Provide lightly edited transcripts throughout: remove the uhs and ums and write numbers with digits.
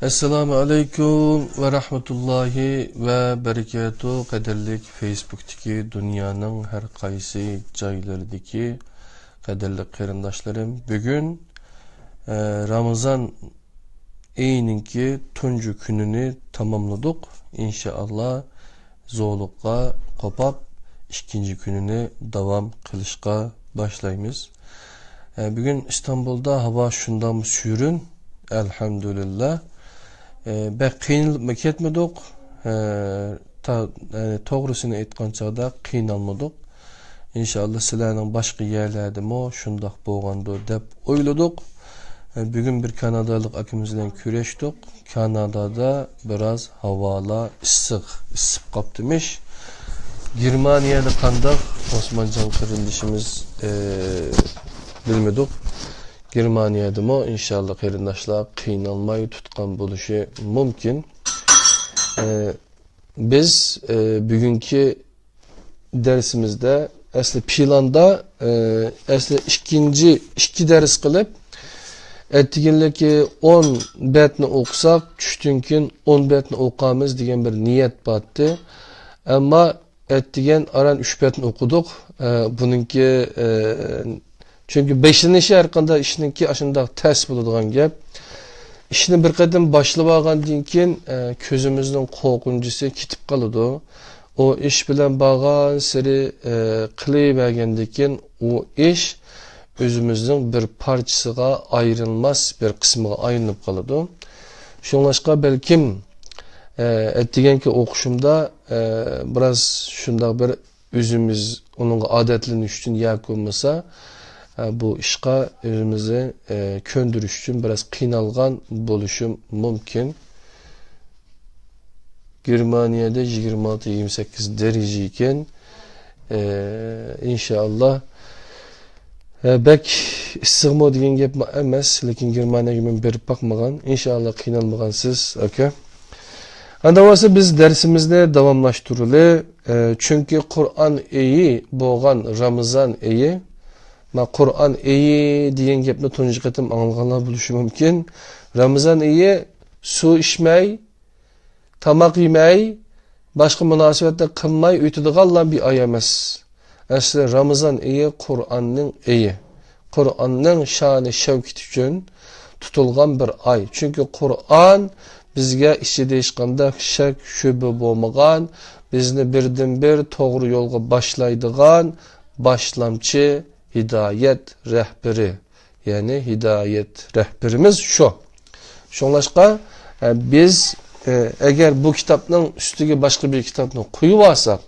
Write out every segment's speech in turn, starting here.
Assalamu alaikum ve rahmetullahi ve berekatuhu. Qadirlik Facebook'taki dünyanın her qaysi joylaridagi qadirli qarindoshlarım. Bugün Ramazan ayınınki tuncu gününü tamamladık. İnşallah zo'luqqa qopab ikinci gününü devam qilishga başlaymiz. Bugün İstanbul'da hava şundan sürün. Elhamdülillah. Bək qiynalıb ketmedik. To'g'risini aytgan chog'da qiynalmadik. İnşallah sizlarning boshqa yerlardami shundoq bo'lgandi deb o'yladik. Bugün bir Kanadalik akamiz bilan kurashdik. Kanadada biraz havolar issiq qoptimish. Germaniyada qandoq Osmonjon qarindishimiz bilmedik. Germaniyada mı inşallah qarindoshlar qiynalmay tutgan bo'lishi mumkin. Biz bugünkü dersimizde asli planda iki ders qilib ettiginleki 10 betni o'qisak tushtunkin 10 betni o'qamiz degan bir niyat batdı. Ama ettigen aran 3 betni o'qidik. Bununki çünkü 5'nin işi arqanda işinki aşında ters buladigan gap. İşini bir qadim başlab olgandan keyin ko'zimizning qo'rqinchisi ketib qoladi. O ish bilan bo'lgan siri qilavergandan keyin o ish o'zimizning bir parchasiga ayrilmas bir qismiga aylanib qoladi. Shunlashqa balkim aytganki o'qishimda biraz shunday bir o'zimiz onun odatlanish uchun yakunmasa bu işqa özümüzü köndürüş için biraz qiynalgan bo'lishim mumkin. Germaniyada 26-28 derece iken inşallah bek issiqmo degan gap emas, lekin Germaniyaga men berib bakmagan. İnşallah qiynalmagansiz aka. Anda olsa biz dersimizni davomlashtiruli, çünkü Kur'an ayi bo'lgan Ramazan ayi Kur'an ayi degan gapni tunji qatim anglaganlar bo'lishi mumkin. Ramazan ayi su içmey, tamak yemey, başka münasebetler qilmay o'tadiganlar bir ay emas. Asli Ramazan ayi Kur'anning ayi. Kur'anning sha'ni shavkati uchun tutilgan bir ay. Çünkü Kur'an bizga ichida hech qanday shak shubha bo'lmagan, bizni birdan-bir to'g'ri yo'lga boshlaydigan boshlamchi hidayet rehberi, yani hidayet rehberimiz şu. Şunlaşqa biz eğer bu kitapның üstüge başka bir kitapni qo'yib olsak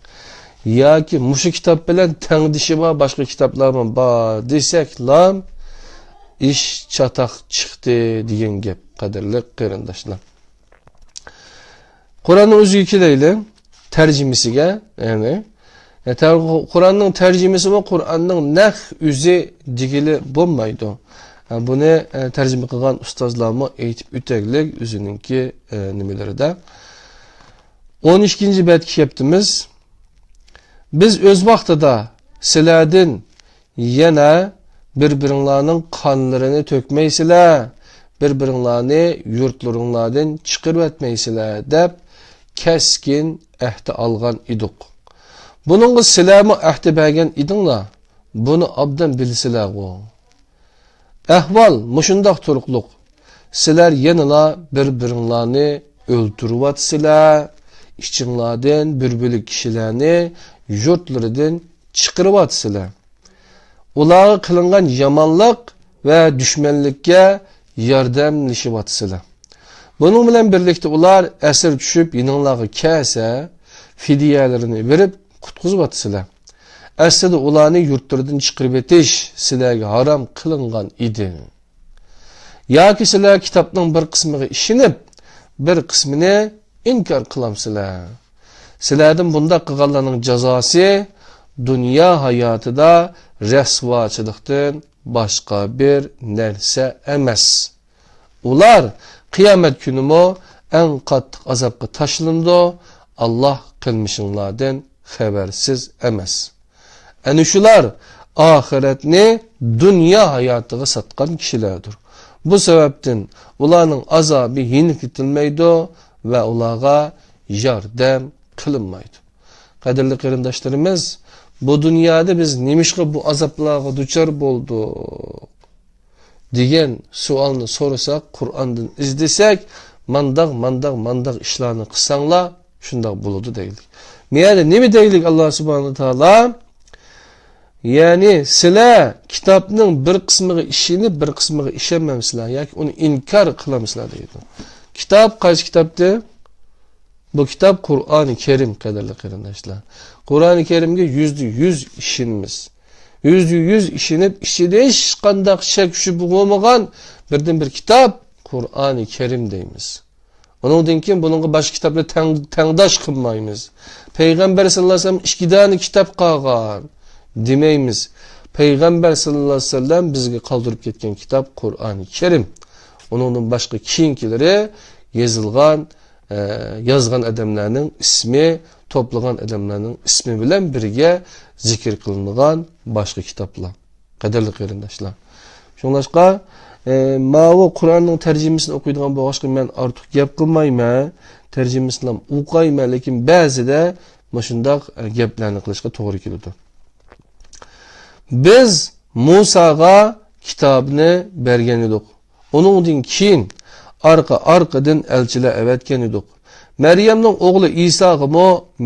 yoki mushu kitap bilan tengdishi bor başka kitaplar bor desak lam ish chataq chiqdi degan gap qadrli qarindoshlar. Qur'onni o'ziga kelaylik tarjimasiga, yani Kur'an'ın tercümesi ve Kur'an'ın neh üze digili bulmaydı. Bunu tercüme kılan ustazlarımı eğitip üteklik üzününki nimeleri de. 12. betki yaptığımız biz öz vaxtıda siladin yine birbirlerinin kanlarını tökmeysile, birbirlerini yurtlarından çıkırıp etmeysile dep keskin ehdi algan idik. Bunun silahı ahdi bergen idinla, bunu abdan bilsiler o. Ehval, muşundaq turuqluq, siler yanıla birbirlerini öldürüvatsılar, içinlerden birbirlik kişilerini yurtlarından çıkırıvatsılar. Ulağı kılıngan yamanlık ve düşmanlıkka yardımlaşıvatsılar. Bunun bilen birlikte ular esir düşüp yanınlağı kese, fidiyelerini verip qutquzib atsılar. Aslida ularni yurtlardan chiqarib etish sizlarga haram qilingan edi. Yoki sizlar kitobning bir qismiga ishinib, bir qismini inkor qilamsizlar. Sizlardan bunda qilganlarning jazosi dunyo hayotida rasvochilikdan boshqa bir narsa emas. Ular qiyomat kunimi en qattiq azobga tashlandi. Allah qilmishinglardan habersiz emas. Ana shular ahiretni dünya hayotiga satgan kishilardir. Bu sebepten ularning azobi yengiltilmaydi ve ularga yordam qilinmaydi. Qadrli qarindoshlarimiz, bu dunyoda biz nimishqa bu azoblarga duchor bo'ldik degan savolni so'rasak, Qur'ondan izlasak, mandaq ishlarni qilsanglar shundoq bo'ladi deylik. Meyada nima deylik Alloh subhanahu taolo? Yani sizlar kitobning bir qismiga ishonib, bir qismiga ishonmaysizlar yoki uni inkor qilamizlar deydi. Kitob qaysi kitobdi? Bu kitap Kur'an-ı Kerim qadrli qarindoshlar. Qur'on-ı Kerimga %100 ishonamiz. %100 ishonib, ichida hech qanday shak shubha bo'lmagan birdan bir kitap Qur'on-ı Kerim deymiz. Onundan keyin buningga boshqa kitoblar tangdosh qilmaymiz. Payg'ambar sallallohu alayhi vasallam ikki dona kitob qolgan demaymiz. Payg'ambar sallallohu alayhi vasallam bizga qoldirib ketgan kitob Qur'on-ı Kerim. Onundan boshqa keyingilari yazgan adamlarning ismi, toplagan adamlarning ismi bilan birga zikr qilingan boshqa kitoblar. Qadrli qarindoshlar. Shunlashqa Ma'vu Qur'onning tarjimasini o'qiydigan bo'lg'achqa men ortiq gap qilmayman, tarjimasini o'qiyman, lekin ba'zida shundoq gaplarni qilishga to'g'ri keladi. Biz Musaga kitobni bergan edik. Uningdan keyin arqadan elchilar avatgan edik. Maryamning o'g'li Isoga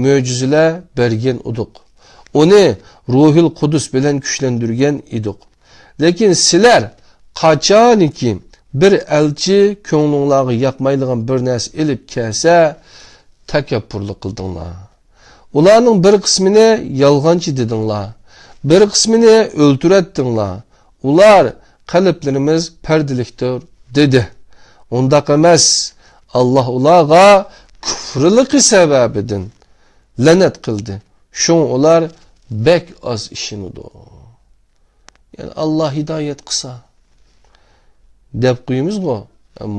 mo'jizalar bergan edik. Uni Ruhul Qudus bilan kuchlantirgan edik. Lekin sizlar qachoniki bir elchi ko'nglinglarga yoqmaydigan bir narsa elib kelsa, takabburlik qildinglar. Ularning bir qismini yolg'onchi dedinglar, bir qismini o'ltiratdinglar. Ular qalblarimiz perdilikdir dedi. Undaq emas. Allah ularga kufrligi sababidan la'nat qildi. Şun ular bek az işinidir. Yani Allah hidayet qilsa deb qo'yimiz go.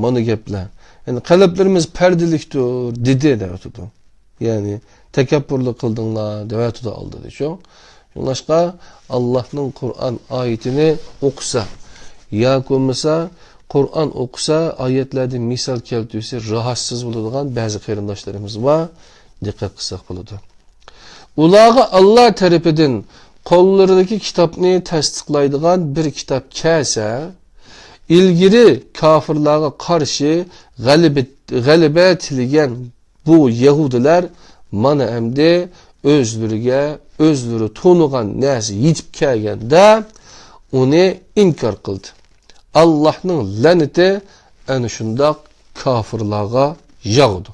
Mana gaplar. Yani qalblarimiz perdilikdir dedi deyotdi. Yani takabburlik qildinglar deyotdi oldi shu. Shunlashqa Allohning Qur'on oyatini o'qisa, ya bo'lmasa Qur'on o'qisa, oyatlardan misol keltirsa rahatsız bo'ladigan ba'zi qarindoshlarimiz va diqqat qilsak bo'ladi. Ularga Allah tarafidan qo'llaridagi kitobni tasdiqlaydigan bir kitob kelsa, ilgiri kafirlarga qarshi g'alaba tilagan bu Yahudilar mana endi o'zlari to'nigan narsa yetib kelganda uni inkor qildi. Allah'ның la'nati ana shundoq kafirlarga yog'di.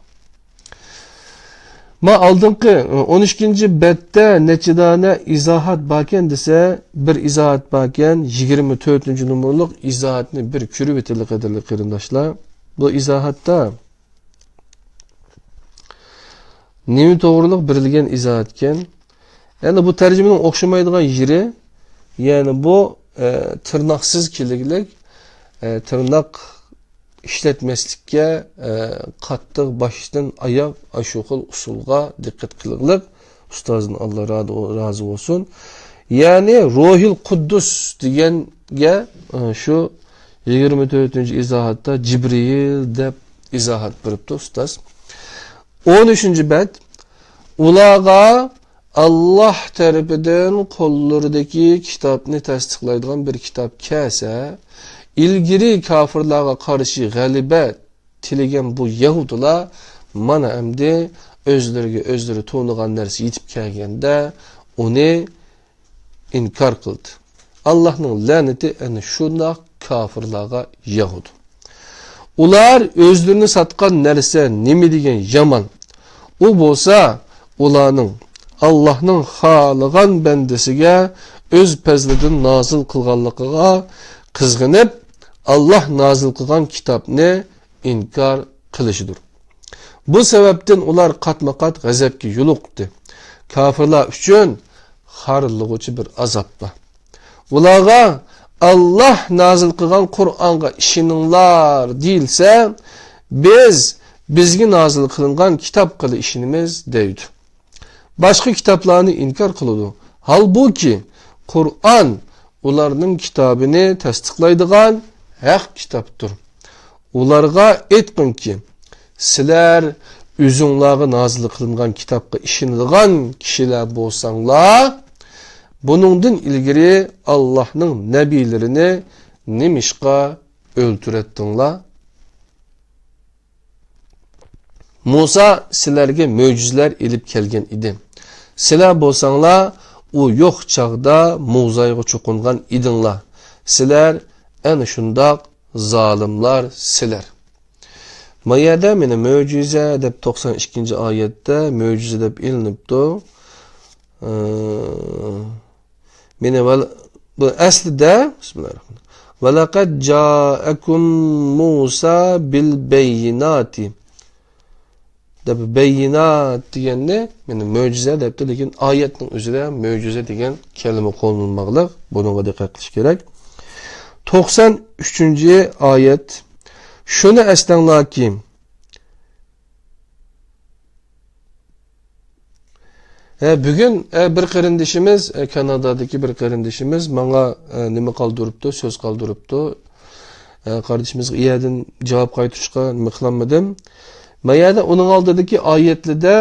Ma oldingi 13-betda nechidana izohat barkan desa, bir izohat barkan 24-numurliq izohatni bir ko'rib o'taylik qadrli qarindoshlar. Bu izohatda nima to'g'riliq berilgan izohat ekan. Yani bu tarjimaning o'xshamaydigan yeri, yani bu tırnaksız keliglik, tırnak işletmeslikке qattiq başdan ayak aşuqul usulga dikkat kılıqlık. Ustazın Allah razı olsun. Yani Ruhul Qudus degenge şu 24. izahatta Cibril deb izahat beripti ustaz. 13. bet ularga Allah tarafidan qo'llaridagi kitobni tasdiqlaydigan bir kitob kelsa, ilgiri kafirlarga qarshi g'alaba tilagan bu Yahudilar mana endi o'zlari to'nigan narsa yetib kelganda uni inkor qildi. Allohning la'nati ana shundoq kafirlarga yog'di. Ular o'zlarini satgan narsa nima degan yomon. U bo'lsa ularning Allah'ның xalagan bendesiga öz pezlidan nazil qilganligiga qizg'inib, Allah nazil qilgan kitobni inkor qilishidir. Bu sebepten ular qatma-qat g'azabga yo'liqdi. Kafirlar uchun xorlig'uchi bir azob bor. Ularga Allah nazil qilgan Qur'onga ishoninglar deyilsa, bizga nazil qilingan kitob qili ishonimiz deydi. Başka kitaplarını inkar kılıyordu. Halbuki Kur'an ularının kitabını tasdiklaydigan haq kitaptır. Ularga aytqinki, sizlar özüңlarga nazil qilingan kitapqa ishonadigan kishilar bo'lsanglar, buningdan ilgari Allohning nabilarini nimishqa o'ltiratdinglar? Musa sizlarga mo'jizalar elib kelgan edi. Sizlar bo'lsanglar, u yo'q chaqda mo'zayga cho'qingan edinglar. Sizlar ana shundoq zalimlar sizlar. Mayada meni mo'jiza deb 92-oyatda mo'jiza deb ilinibdi. Meni bu aslida bismillahirrohmanirrohim. Va laqad ja'akum Musa bil bayyinati. Deb bayinat degende meni mo'jiza debdi, lekin oyatning o'zida mo'jiza degan kalima qo'llanmoqliq. Bunga diqqat qilish kerak. 93-oyat. Şunu esnanglarki, bugün bir qarindishimiz, Kanadadagi bir qarindishimiz menga nima qoldiribdi, so'z qoldiribdi. Qarindishimizga iyadin javob qaytarishga nima qilmadim. Mayada onun oldidagi oyatlarda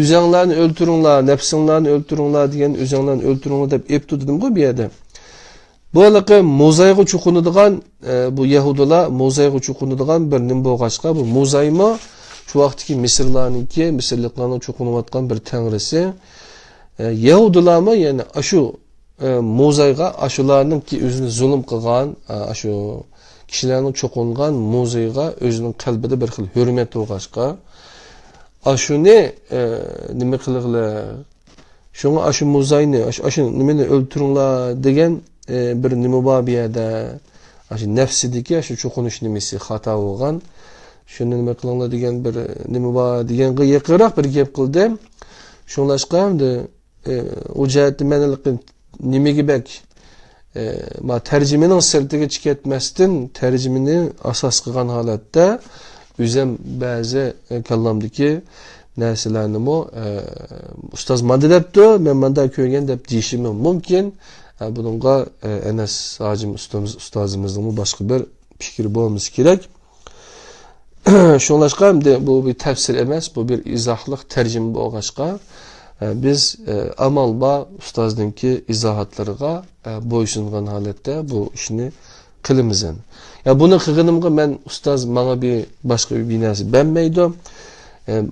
o'zinglarni o'ltiringlar, nafsinglarni o'ltiringlar degan o'zinglarni o'ltiringlar deb aytdi dedim-ku bu yerda. Bu alaqı mo'zayga cho'qinadigan bu yahudilar mo'zayga cho'qinadigan bir nim bo'lg'achqa bu mo'zaymi shu vaqtdagi Misrlarniki, Misrliklarning cho'qinayotgan bir tanrisi. Yahudilarmi ya'ni shu mo'zayga ashularningki o'zini zulm qilgan, shu kishilarning cho'qingan mo'zayga o'zining qalbida bir xil hurmat bo'lg'achqa, shuni nima qilinglar? Shunga shu mo'zayni, shu nimani o'ltiringlar degan bir nima bor bu yerda, shu nafsidagi shu cho'qinish nimasi xato bo'lgan. Shuni nima qilinglar degan bir nima bor deganga yaqinroq bir gap qildi. Shunlashqa endi u jihatda meniliqni nimaga bak ma tarjimaning sirtiga chiqatmasdan tarjimani asos qilgan holatda o'zim ba'zi kallamdagi narsalarni ustoz manda debdi, men manda ko'rgan deb deyishim mumkin. Bununla Enes Hacim ustazımızın başka bir fikri bulmamız gerek. Şunlaşqa bu bir tefsir emas, bu bir izahlık tercüme bo'lg'achqa biz amalba ustozningki izohatlarga bo'ysungan holatda bu ishni qilamiz. Ya buni qilganimga men ustoz menga bir boshqa bir binasi bermaydi.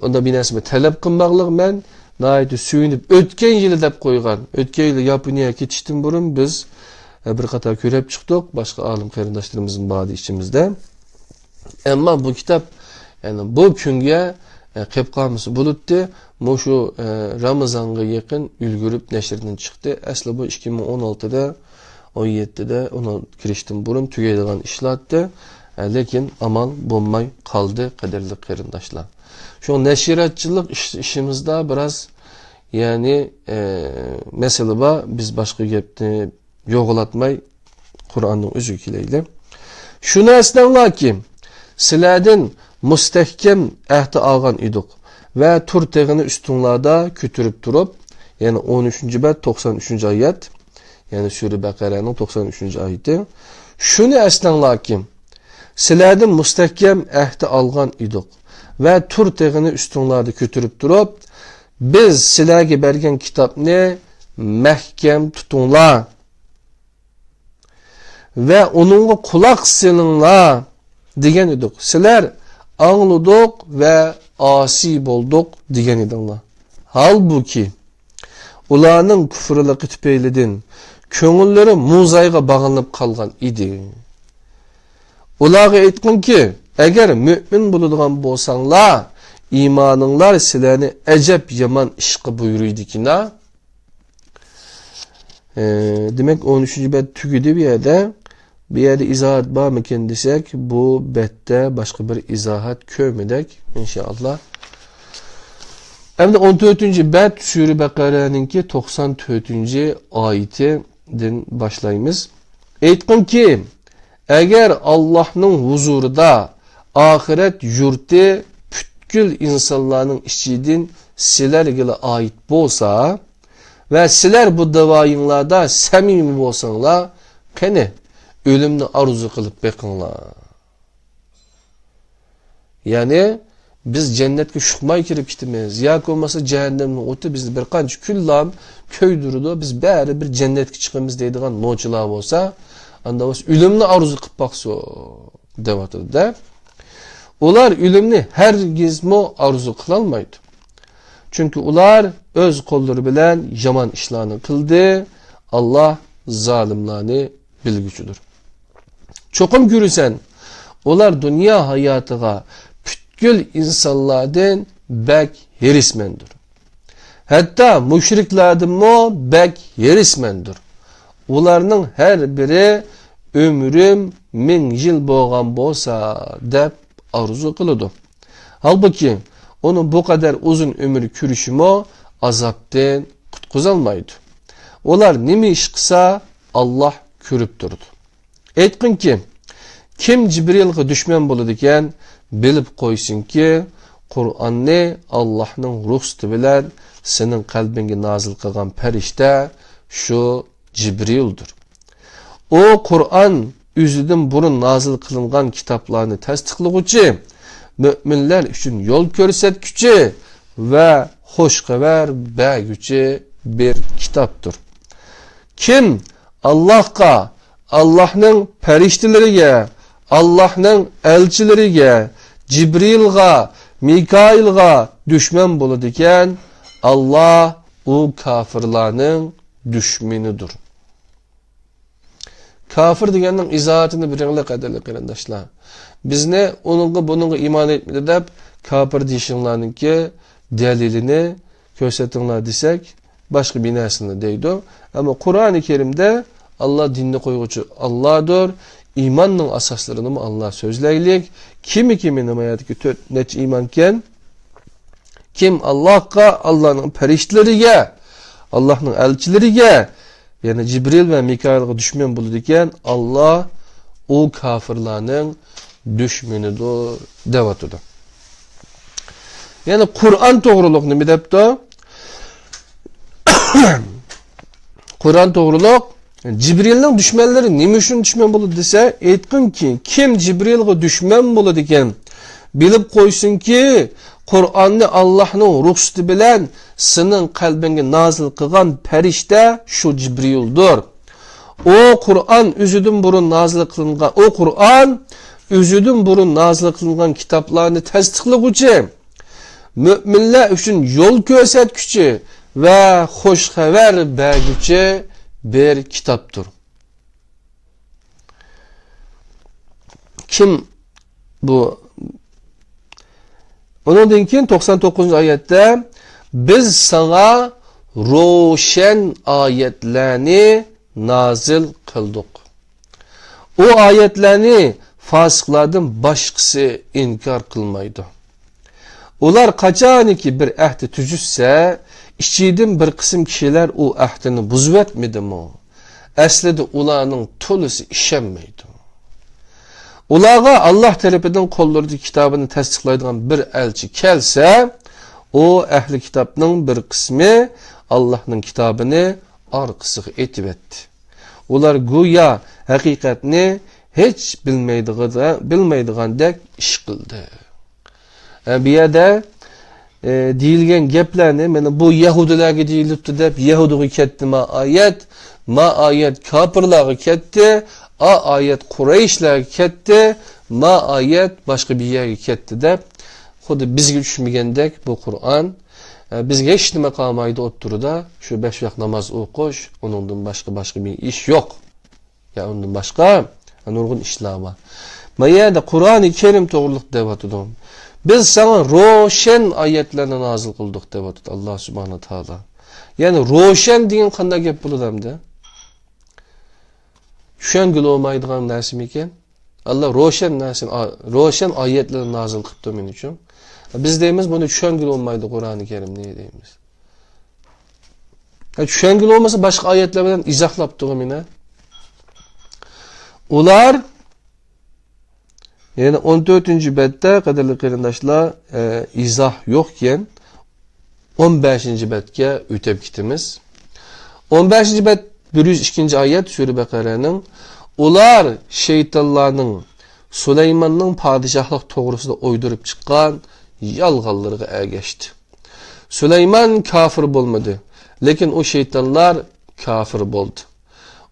Onda binasini talab qilmoqlik men nayeti suyunib o'tgan yili deb qo'ygan. O'tgan yili Yaponiyaga ketishdan burun biz bir qator ko'rib chiqdik, boshqa olim qarindoshlarimizning bor ishimizda. Ammo bu kitob yani bu kunga qilib qolmasa bo'libdi. Shu Ramazonga yaqin ulgurib nashrdan chiqdi. Asli bu 2016da 17da ona kirishdan burun tugaydigan ishlardi. Lekin amal bo'lmay qoldi, qadrli qarindoshlar. Şu neşiratçılık işimizde biraz yani mesela biz başka gepni yoğulatmay Kur'an'ın özükiyle. Şunu esnanglar ki sizlerden müstehkem ahdi algan idik ve tur teğini üstünlarda kütürüp durup yani 13. bet 93. ayet yani Sure Bakara'nın 93. ayeti. Şunu esnanglar ki sizlerden müstehkem ahdi algan idik ve tur teğini üstünlerde götürüp durup biz sizlerge bergen kitapni mahkem tutunlar ve onunla kulak silinglar degen edik. Sizler anladık ve asi bolduk degen edinglar. Halbuki ularning küfürlüğü tüpeylidin köngülleri muzayga bağlanıp kalgan idi. Ularga aytqin ki eğer mümin buladigan bo'lsanglar, imaninglar sizlarni ajab yomon ishga buyuruydikina. Demek 13. bet tugidi bir yerde izahat barmikin desek, bu bette başka bir izahat ko'rmadik inşallah. Hem de 14. bet Sure Bakara'nınki 94. ayetinden başlayımız. Aytqin ki eğer Allah'ın huzurida ahiret yurti bütkül insanların içidin sizlerge ait bolsa ve sizler bu davayınlarda samimi bolsanlar, qani ölümni arzu kılıp bekinlar. Yani biz cennetke şukmay kirip gitimiz. Yak olmasa cehennemin otu bizni bir kanç küllam köydürüdü. Biz bari bir cennetke çıkımız deydiğen noçular olsa anda ölümni arzu kılıp bakso devatır da. Ular ölümni hergiz mo arzu kılalmaydı. Çünkü ular öz kolları bilen yaman işlerini kıldı. Allah zalimlerini bilgüçüdür. Çokum görürsen ular dünya hayatıga pütkül insanlardan bek herismendir. Hatta müşriklerden mo bek herismendir. Ularının her biri ömrüm 1000 yıl boğan bolsa dep arzu kılıdı. Halbuki onun bu kadar uzun ömür kürüşümü azapten kutkuzalmaydı. Olar nimi iş kısa Allah körüp durdu. Etkin ki kim Cibril'e düşman buludu iken bilip koysun ki Kur'an'ı Allah'ın ruhsatı bilen senin kalbine nazil kılgan perişte şu Cibril'dir. O Kur'an üzüdün burun nazil kılıngan kitaplarını tasdiklıgıcı, müminler için yol görsetgücü ve hoş haber bergücü bir kitaptır. Kim Allah'a, Allah'ın periştileriyle, Allah'ın elçileriyle, Cibril'ga, Mikail'ga düşman buludu iken Allah o kafirlerin düşmanıdır. Kafir degenin izahatını birinle kaderli kardeşler. Biz ne onunla bununla iman etmedi de kafir deyişinlerinin ki delilini göstertinler desek başka bir nesinde deydi. Ama Kur'an-ı Kerim'de Allah dinini koyucu Allah'dır. İmanın asaslarını mı Allah sözleylik. Kimi kimin hayatı net imanken kim Allah'a, Allah'ın periştileriyle, Allah'ın elçileriyle yani Cibril ve Mikail'e düşman bulurken Allah o kafirlerin düşmanıdır devatıdır. Yani Kur'an doğruluğunu bir de Kur'an doğruluk Cibril'in düşmanları nime üçün düşman bulur dese etkin ki kim Cibril'e düşman bulur iken bilip koysun ki Kur'an'ı Allah'ın ruhsatı bilen senin kalbine nazil kılgan perişte şu Cibril'dir. O Kur'an üzüdün burun nazil kılıngan o Kur'an üzüdün burun nazil kılıngan kitaplarını tasdiklıgıcı müminler için yol göstergücü ve hoş haber bergücü bir kitaptır. Kim bu? Onun dinkin 99. ayette biz sana roşen ayetlerini nazil kıldık. O ayetlerini fasıklardan başkası inkar kılmaydı. Ular kaçaniki bir ahdi tücüsse İçidin bir kısım kişiler o ahdini buzvetmedi mi? Aslida ularning tolusu işenmeydi. Ularga Allah tarafından kollurdu kitabını tasdiklaydigan bir elçi kelse, o ehli kitapның bir kısmı Allah'ın kitabını arkasıga etip etti. Ular güya hakikatni hiç bilmeydigandek iş kıldı. Bu yerda deyilgen geplerni mana bu Yahudilarga deyilibdi deb Yahudiga ketdi ma ayet kafirlarga ketdi, ayet Qurayshlarga ketdi, ayet başka bir yerga ketdi deb xuddi bizga tushmagandek bu Qur'on bizga hech nima qolmaydi o'ttirida shu 5 vaqt namoz o'qish, uningdan boshqa bir ish yo'q. Ya undan boshqa nurg'un ishlar bor. Mayada Qur'oni Kerim to'g'riliq deyotdim. Biz sana roşen ayetlerini nazil kıldık deyotdi Allah subhanahu taala. Yani roşen degan qanday gap bo'ladi hamda? Tushungil olmaydigan narsa ekan. Allah roşen ayetlerini nazil qilibdi men uchun. Biz deymiz buni tushungil olmaydi Qur'oni Kerim ne deymiz? Tushungil olmasa boshqa ayetlar bilan izohlab turmina. Ular yani 14. bette kadarlı qarindoshlar izoh yo'qken 15. betga o'tib ketamiz. 15. bet 102. ayet Sure Baqaraning Ular şeytanlarning Süleymanning padişahlık to'g'risida o'ydirib chiqqan yolg'onlarga ergashdi. Süleyman kafir bo'lmadi, lekin o şeytanlar kafir bo'ldi.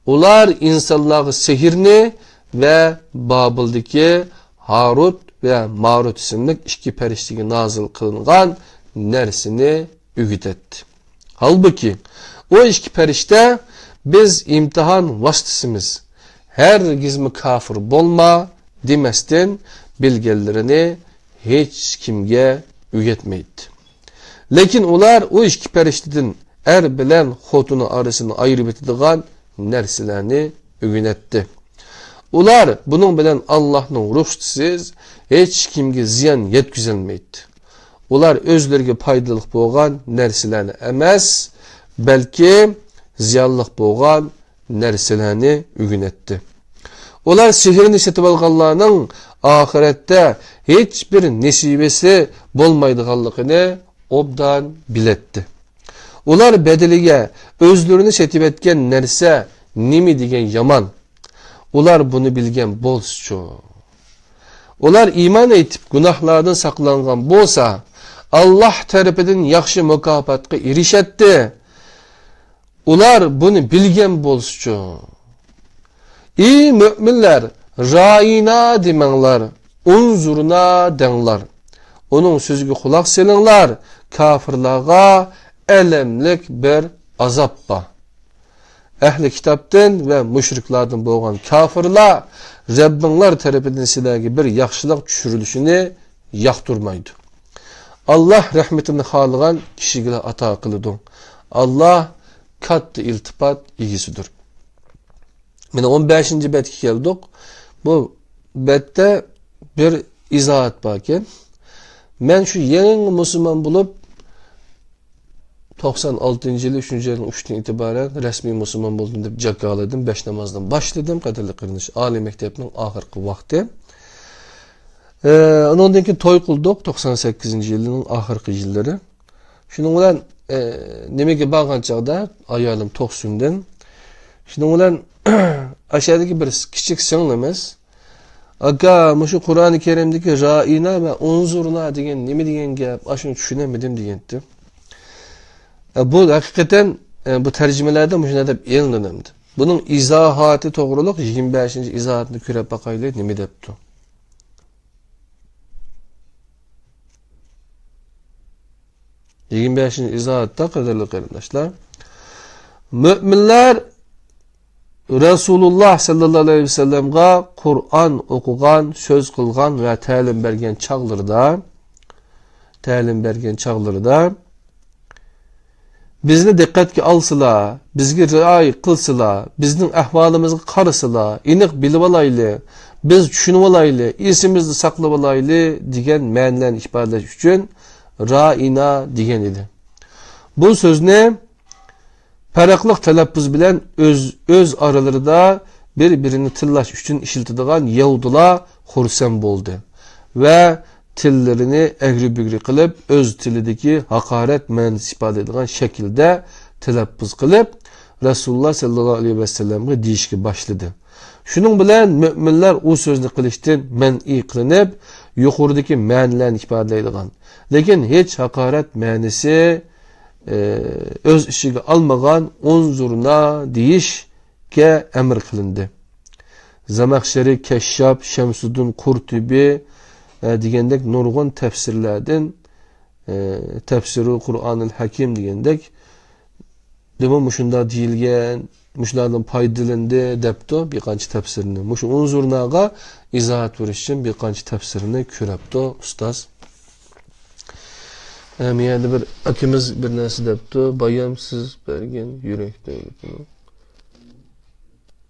Ular insonlarga sehrni ve Babildagi Harut ve Marut isimli iki periştigi nazil kılıngan nersini ügütetti. Halbuki o iki perişte biz imtihan vasıtasımız hergizmi kafir bolma demesden bilgilerini hiç kimge ügetmeydi. Lekin ular o iki perişteden er bilen xotunu arasını ayırıp etadigan nersilerini ügünetti. Ular bunun bilen Allah'ın ruhsatisiz hiç kimge ziyan yetkizilmeydi. Ular özlerine paydalık bo'lgan narsalarni emas, belki ziyonliq bo'lgan narsalarni ügünetti. Ular sihrini setib olganlarning oxiratda hech bir nasibesi bo'lmaydiganligini obdan biletdi. Ular bedeliga özlerini setib etgan narsa nima degan yomon. Ular bunu bilgen bolsçu. Ular iman etip günahlardan saklangan bolsa, Allah tarafından yaxşı mükafatga erişetdi. Ular bunu bilgen bolsçu. İyi müminler, ra'ina demanglar, unzurna denglar. Onun sözüge kulak selinglar, kafirlarga elemlik bir azap ba. Ehli kitaptan ve müşriklardan bo'lgan kafirlar Rabbinglar tarafından sizlarga bir yaxshilik tushirishini yoqtirmaydi. Allah rahmetini xoligan kishiga ato qiladi. Allah katta iltifot egisidir. Mana 15. betga keldik. Bu betda bir izohat bor ekan. Men shu yangi musulmon bo'lib 96. yılı 3. yılın 3'ten itibaren resmi Müslüman buldum deb jakaladım. 5 namazdan başladım. Kadirli qilinish Ali mektebinin ahirki vakti. Ondan keyin to'y qildik 98. yılının ahirki yılları. Şunun bilan nimaga borgan chaqda ayolim To'qsundan. Şunun bilan aşağıdaki bir kichik singlimiz aka mushu Qur'oni Karimdagi ra'ina va unzurna degan nima degan gap, ashuni tushunamadim degandi. Bu hakikaten bu tercümelerde müşahede edip elinlenemdi. Bunun izahatı doğruluk 25. izahatını körep bakayla nemi depti. izahatta kadarlı kardeşler. Müminler Resulullah sallallahu aleyhi ve sellem'ga Kur'an okugan, söz kılgan ve ta'lim bergen çağlarda bizni diqqatga alsılar, bizga rioya qilsılar, bizning ahvolimizni qarasılar, aniq bilib olayli, biz tushunib olayli, esimizni saqlab olayli degan ma'nolarni ifodalash uchun ra'ina degan edi. Bu so'zni farqli talaffuz bilan öz aralarida bir-birini tillash uchun ishlatadigan yahudilar xursand bo'ldi va tillerini egri-bugri qilib, öz tilidagi haqorat ma'nosini ifoda etadigan shaklda talaffuz qilib, Rasululloh sallallohu alayhi vasallamga deyishga boshladi. Shuning bilan mu'minlar u so'zni qilishdan man'iy qilinib, yuqoridagi ma'nolarni ifodalaydigan, lekin hech haqorat ma'nosi öz ichiga olmagan unzurna deyishga amr qilindi. Zamaxshari, Kashshab, Shamsuddin Qurtubi degendek nurgun tefsirlerden tefsiri Kur'an-ı Hakim degendek demin muşunda deyilgen muşlardan paydalandı depto bir kançı tefsirini muşu unzurnaga izahat veriş için bir kançı tefsirini körepto ustaz. Yani bir akimiz bir nesi depto bayamsız bergen yürekte bunu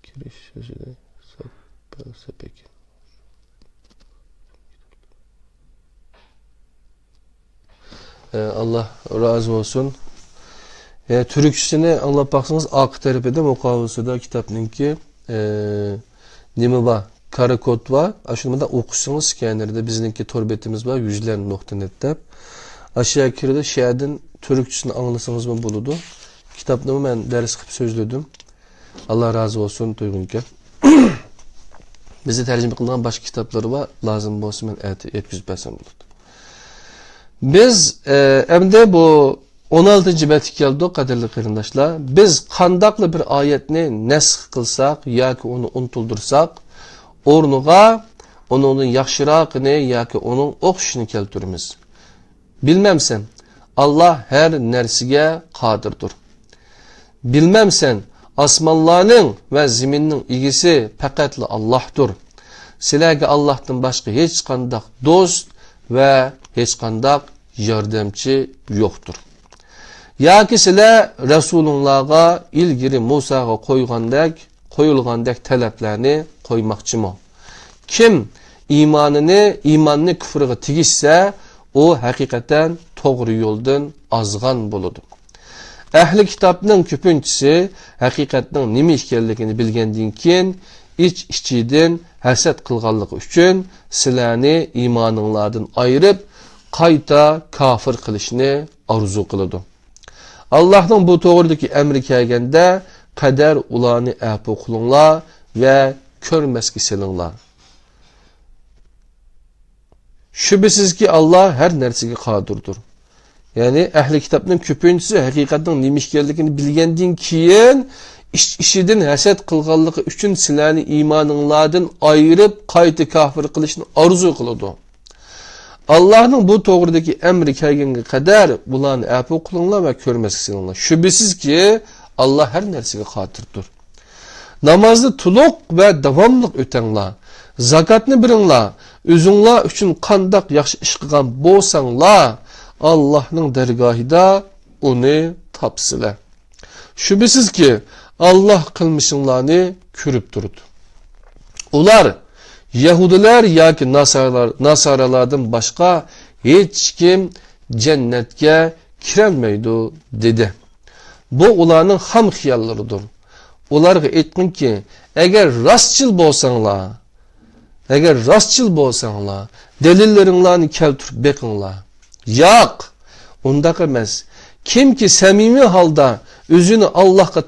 giriş sözü de peki. Allah razı olsun. Türkçesini anlap baksanız ak tarifede mukavvasıda kitapninki nimi var? Kara kod var. Aşağıda okursanız scanner'da bizimki torbetimiz var. Yüzler.net. Aşağı yukarıda şehirden Türkçesini anlasanız mı buludu. Kitapnamı ben ders kıp sözledim. Allah razı olsun duygunke. Bizi tercüme kılınan başka kitapları var. Lazım olsa ben etkisiz bersem olur. Biz emde bu 16. betki geldik kaderli kırındaşlar. Biz kandaklı bir ayetini nesk kılsak ya ki onu unutuldursak ornuğa onun yaxşıraqını ya ki onun oxşini keltirimiz. Bilmemsen Allah her nersige qadirdir. Bilmemsen asmanlarning ve ziminin igisi faqatla Allah'tır. Sizlarga Allah'tan başka hiç qandaq dost ve hiç qandaq yardımcı yoktur. Ya ki sizlar Resulullah'a ilgiri Musa'ga koyulgandek taleplerini koymakçı mı? Kim imanını küfrüge tigişse o hakikaten doğru yoldan azgan buludu. Ehli kitapның köpünçisi hakikatning nima ekanligini bilgandan keyin iç-içidan hasad qilganligi uchun sizlarni iymoninglardan ayirib qayta kafir qilishni arzu qiladi. Allah'ның bu to'g'ridagi emri kelganda qadar ularni afu qilinglar ve körmeski silinglar. Şüphesiz ki Allah her nersige qadirdir. Yani ehli kitapның köpünçisi hakikatning nima ekanligini bilgandan keyin işidin hasad qilganligi uchun sizlarni iymoninglardan ayirib qayta kafir qilishni arzu qiladi. Allah'ның bu to'g'ridagi emri kelganga qadar bularni afu qilinglar ve körmeski silinglar. Şüphesiz ki Allah her nersige qadirdir. Namazı tuluq ve davamlıq ötenglar. Zakatni biringlar. Özünglar üçün qandaq yaxşı iş qilgan bo'lsanglar, Allah'ның dergahida onu tapsılar. Şüphesiz ki Allah qilmishinglarni ko'rib turadi. Ular Yahudiler ya ki Nasaralardan başka hiç kim cennetke kirelmeydi dedi. Bu ularning ham xiyallaridir. Ularga aytqin ki eğer rastçıl bolsanglar, delilleringlarni keltirib beqinglar. Yo'q, undaq emas. Kimki samimiy holda o'zini Allohga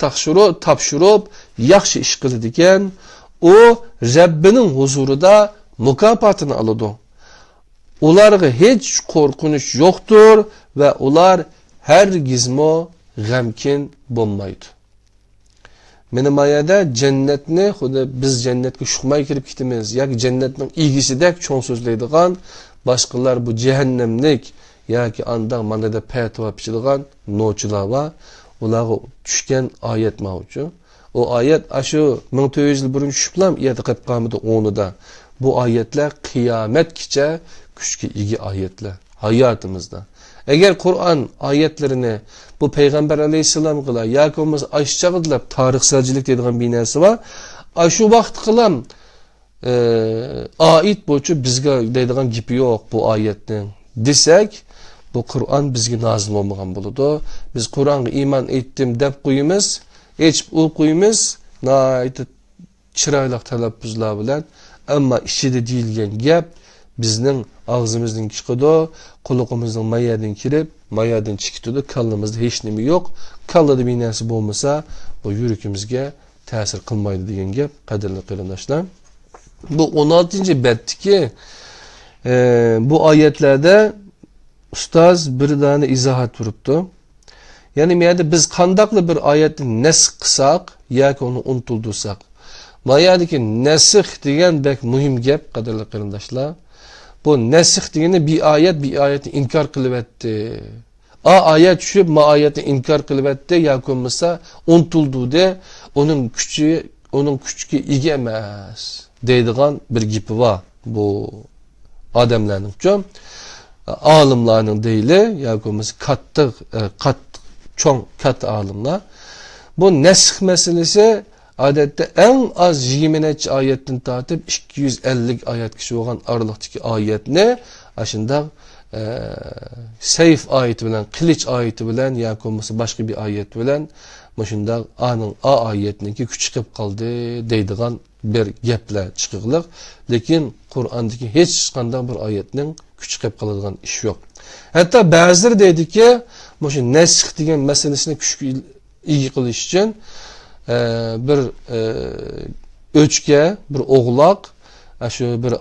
topshirib yaxshi ish qiladi ekan, o Rabbining huzurida mukofotini oladi. Ularga hech qo'rqinish yo'qdir ve ular hergizmo g'amkin bo'lmaydi. Meni mayada cennetni xudo biz cennetga şuqmay kirib ketimiz yoki cennetning egisidek cho'ng so'zlaydigan boshqalar bu cehennemlik yoki anda mana da fatvo pichilgan nochilar va ularga tushgan oyat mavjud. O ayet aşı 1400 yıl burun tushiblam iyada qilib qolmadi o'nida. Bu oyatlar qiyomatgacha kuchga ega oyatlar hayotimizda. Eğer Kur'an ayetlerini bu Peygamber aleyhisselam qila yoki bo'lmasa aşçağıdılab tarixselcilik deydigan bir narsa var. Aşı vaqt qilam ait bo'yicha bizga deydigan gipi yo'q bu oyatning desak, bu Kur'an bizga nozil bo'lmagan bo'ladi. Biz Kur'anga iymon etdim deb qo'yimiz. Hiç o'qiymiz, nayt chiroyli talaffuzlar bilan, ammo ichida deyilgan gap bizning og'zimizdan chiqadi, quloqimizning mayadan kirib, mayadan chiqadi, kallamizda hech nima yo'q. Kallada bir narsa bo'lmasa, bu yurakimizga ta'sir qilmaydi degan gap, qadrli qarindoshlar. Bu 16-betdiki bu oyatlarda ustoz bir dana izohat turibdi. Yani meyada biz qandaqlı bir ayetni nesx qilsak yoki uni unutuldursak. Mayadagi nesx degan bek muhim gap, qadrli qarindoshlar. Bu nesx degani bir oyatni inkor qilib etdi. Ayet tushib, oyatni inkor qilib etdi yoki bo'lmasa unutuldi de, onun kuchga ega emas deydigan bir gapi bor. Bu odamlarning uchun olimlarning deyli yoki bo'lmasa kat alimlar. Bu nesx meselesi adette en az 20 ayetten tartib 250 ayet kişi olan aralıktaki ayet ne? Aşında Seyf ayeti bilen, Kılıç ayeti bilen ya olmasa başka bir ayet bilen maşında anın ayetindeki küçük kaldı deydigan bir geple çıkıqlıq. Lekin Kur'an'daki hiç qanday bir ayetinin küçük kaladigan iş yok. Hatta bazıları deydi ki bu nesx degan meselesini küçük iyi qilish uchun bir o'chga, bir o'g'loq shu bir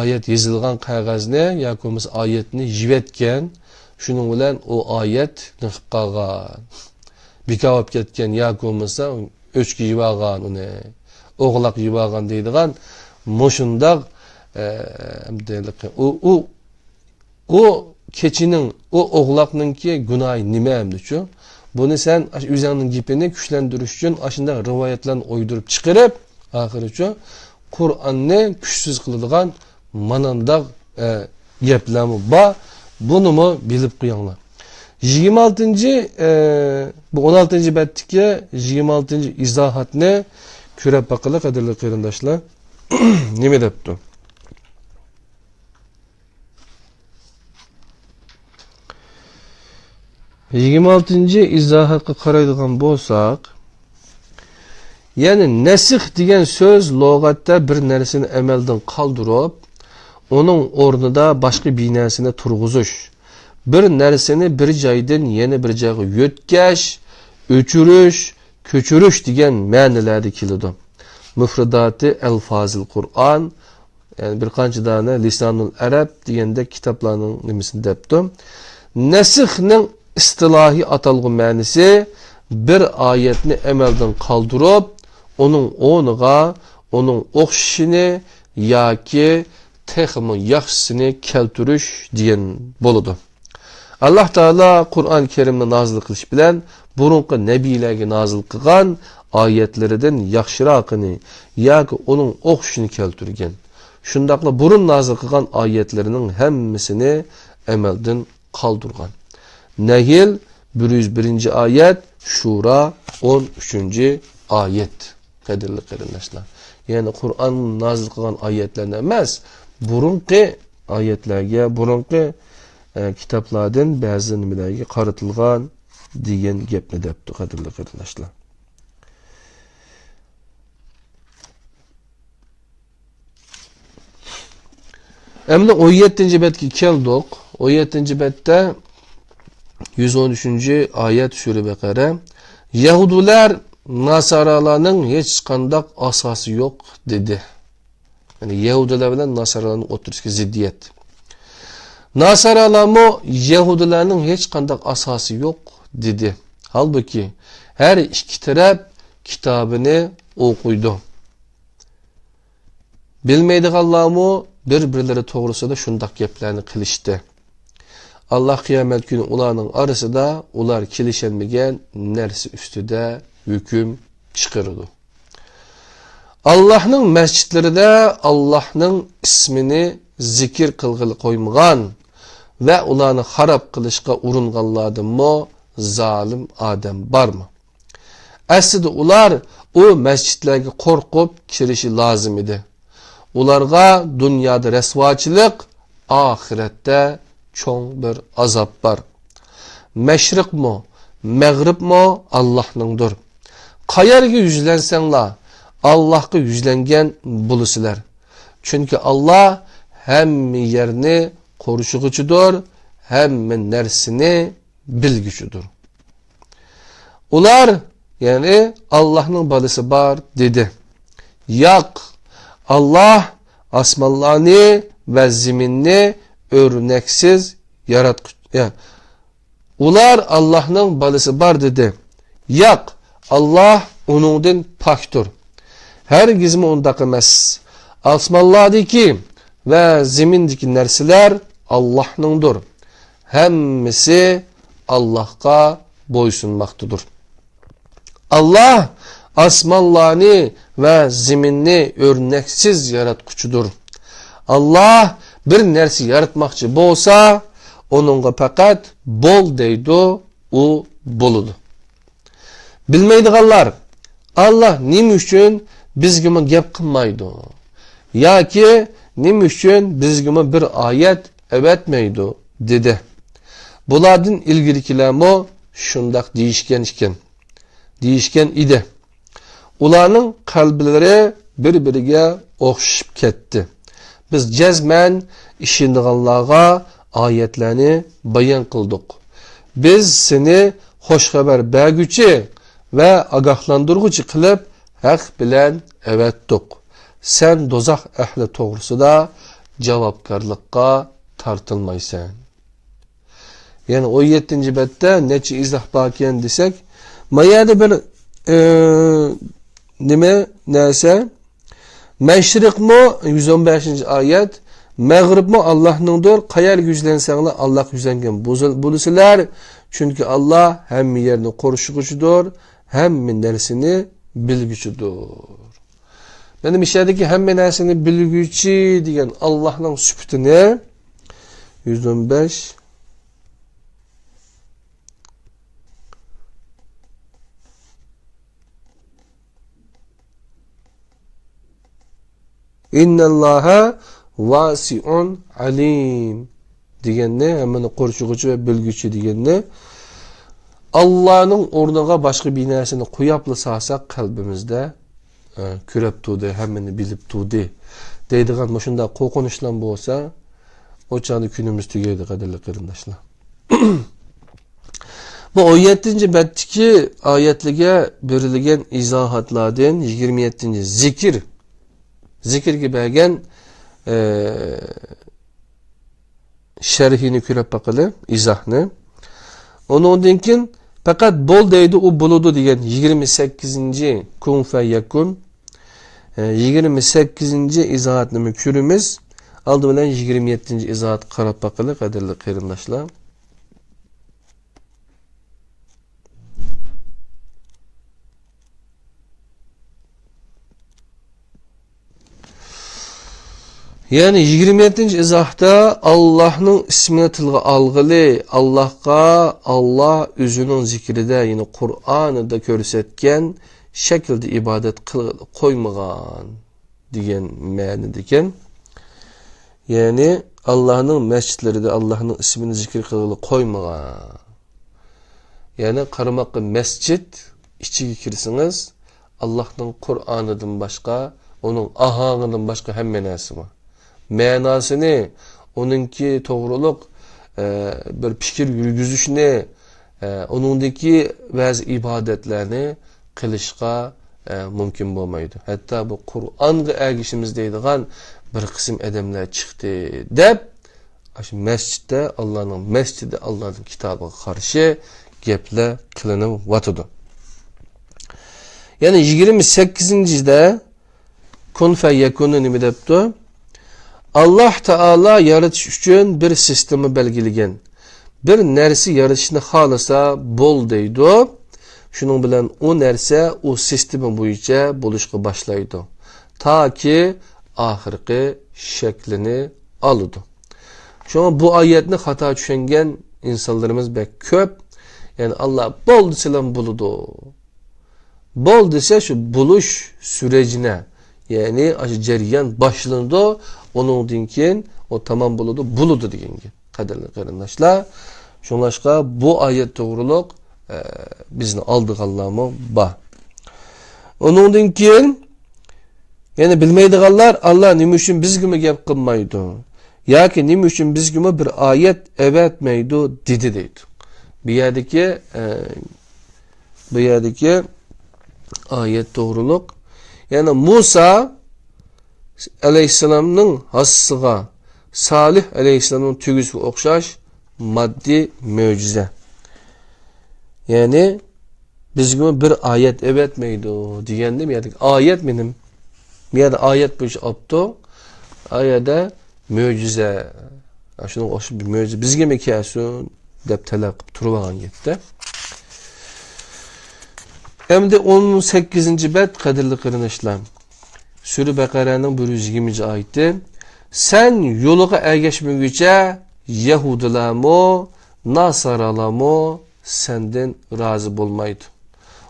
oyat yozilgan qog'ozni yoki bo'lmasa oyatni yeyotgan, shuning bilan u oyat niqib qolgan. Bekor bo'lib ketgan yoki bo'lmasa o'chki yeb olgan uni, o'g'loq yeb olgan deydigan mushundoq u keçinin, o oğlaqnınki günahı nima emdi-chu? Bunu sen o'zingning gapini kuchlantirish uchun ashunday rivoyatlarni oydurup chiqarib, oxirichi Qur'onni kuchsiz qiladigan manandaq gaplarmi bor. Buni mu bilib qo'yinglar. 26 bu 16 betdagi 26 izohatni ko'rib baqili qadrli qarindoshlar. Nima debdi? 26 izohatga qaraydigan bo'lsak, ya'ni nasih degan so'z lug'atda bir narsani amaldan qoldirib, uning o'rnida boshqa binasini turg'izish, bir narsani bir joydan yana bir joyga yo'tkash, o'chirish, ko'chirish degan ma'nolarda keladi. Mufradati alfozil Qur'on, yani bir qancha dona Lisonul Arab deganda kitoblarning nimasini debdi. Nasihning istilahi atalgı ma'nosi bir oyatni amaldan qoldirib, onun o'rniga onun o'xshishini yoki texmi yaxshisini keltirish degan bo'ladi. Alloh taolo Qur'on Karimni nozil qilish bilan burunqi nabiylarga nozil qilgan oyatlaridan yaxshirog'ini yoki uning o'xshishini keltirgan. Shundaqla burun nozil qilgan oyatlarining hammasini amaldan qoldirgan. Nahl 101. ayet, Şura 13. ayet. Qadrli qarindoshlar. Yani Qur'on nozil qilgan oyatlarni emas, burunqi oyatlarga, burunqi kitoblardan ba'zi nimalarga qaratilgan degan gapni debdi, qadrli qarindoshlar. Endi 17. betga keldik. 17. betda 113. ayet Sure Bakara. Yahudiler Nasaralarning hech qanday asosi yo'q dedi. Yani Yahudilar bilan Nasaralarning o'tirishga ziddiyat. Nasaralarmo Yahudilarning hech qanday asosi yo'q dedi. Halbuki her iki taraf kitabını o'qiydi. Bilmaydiganlarmo bir-birlari to'g'risida shundoq gaplarni qilishdi. Allah kıyamet günü ularning arasida ular kelishilmagan narsa ustida hüküm çıkardı. Allah'ның mescitlerinde Allah'ның ismini zikir kılgılı koymagan ve ularni harap kılışka urunganlardan mı zalim adam var mı? Aslida ular o mescitlerge korkup kirişi lazım idi. Ularga dünyada resvaçılık, ahirette çoğun bir azap var. Meşrik mu, mağrib mu Allah'nındır. Qayerga yüzlensenler, Allah'a yüzlengen bulusizlar. Çünkü Allah hem yerini koruşucudur, hem nersini bilgücüdür. Ular yani Allah'ın balısı var dedi. Yak Allah asmallarını ve ziminni örneksiz yaratmış. Yani, ular Allah'ın balısı var dedi. Yak Allah onundan paktır. Her gizmi onda kımaz. Asmallardaki ve zimindeki nerseler Allah'ındır. Hemmisi Allah'a boysunmaktadır. Allah asmallarını ve ziminni örneksiz yaratkuçudur. Allah bir nersi yaratmakçı bolsa onunla fakat bol deydi o boludu. Bilmeydiganlar Allah nim üçün bizgime gep kılmaydı. Ya ki nim üçün bizgime bir ayet evetmeydi dedi. Buladın ilgilikilerimi şundak değişken idi. Ularning qalblari bir-biriga o'xshib ketdi. Biz jazman ishonganlarga oyatlarni bayon qildik. Biz seni xo'sh xabar berguchi va ogohlantirguchi qilib haq bilan avatdik. sen dozaq ahli to'g'risida javobgarlikqa tortilmaysan. Yani 17. bette neçe izah bakiyen desek, mayada bir nime neyse, meşrik mu 115. ayet, mağrib mu Allah'nındır, kayal güzlensenle Allah güzlengen bulisiler, çünkü Allah hem yerini koruşucudur, hem nersini bilgüçüdür. Benim işlerdeki hem nersini bilgüçü diyen Allah'ın sübütüne 115 İnnallaha vasi'un alim degenni, hemen koruşucu ve bilgüçü degenni. Allah'ın ornaga başka bir narsani qo'yaplı sağsak kalbimizde körep tuğdu, hemen bilip tuğdu deydigan şunda qo'rqinchlar bo'lsa, o çağda günümüz tugaydi qadrli qarindoshlar. Bu 17. betteki ayetlige berilgen izahatlardan 27. zikir gibi belgen şerhini körep bakalı, izahını. Ondan kin fakat bol deydi o buludu diyen 28. kun fe yakun 28. izahatını kürümüz aldı bilen 27. izahat karab bakalı kadirli qarindoshlar. Yani 27. izahda Allah'ın ismini tilga algılı, Allah özünün zikride, yine Kur'an'da körsetken şekilde ibadet koymagan diyen ma'nideken. Yani Allah'ın mescitleri de Allah'ın ismini zikir kılığı koymagan. Yani karamakı mescit içi girsiniz, Allah'ın Kur'an'dan başka, onun ahağından başka hem nesi var. Manasını, onunki doğruluk, bir fikir yürgüzüşünü, onundaki bazı ibadetlerini kılışqa mümkün olmaydı. Hatta bu Kur'an'ga ergişimiz deydiğen bir kısım edemler çıktı dep, mescitte Allah'ın kitabına karşı geple kılınıp vatıdı. Yani 28. kun fe yekunu nimi depti? Allah Teala yaratış üçün bir sistemi belgilegen. Bir nersi yaratışını halasa bol deydi. Şunun bilen o nerse o sistemi boyunca buluşqa başlaydı. Ta ki ahirki şeklini alıdı. Şu an bu ayetini hata düşüngen insanlarımız bek köp. Yani Allah bol deselam buludu. Bol dese şu buluş sürecine, yani cereyan başlandı. Onun dinkin o tamam buludu diyen kaderli qarindoshlar. Şunlaşqa bu ayet doğruluk bizni aldık Allah'ımı ba. Onun dinkin yani bilmeydiganlar Allah nima üçün bizgimi gap qilmaydi. Yoki nima üçün bizgimi bir ayet evetmeydi dedi deydi. Bu yerdeki ayet doğruluk. Yani Musa Aleyhisselam'ın hassıga, Salih Aleyhisselam'ın tügüsü okşaş maddi mucize. Yani bizgime bir ayet evetmeydi diyendim ya ayet benim. Ya da ayet bu iş yaptı. Ayette mucize. Şunun oşu bir mucize. Bizgime kiyasun dep telak turvagan gitti. Hem de 18. bet kadirli qarindoshlar. Sürü Bekara'nın 120. ayeti. Sen yoluğa ergeçmeyince Yahudilamu, Nasaralamu senden razı bulmaydı.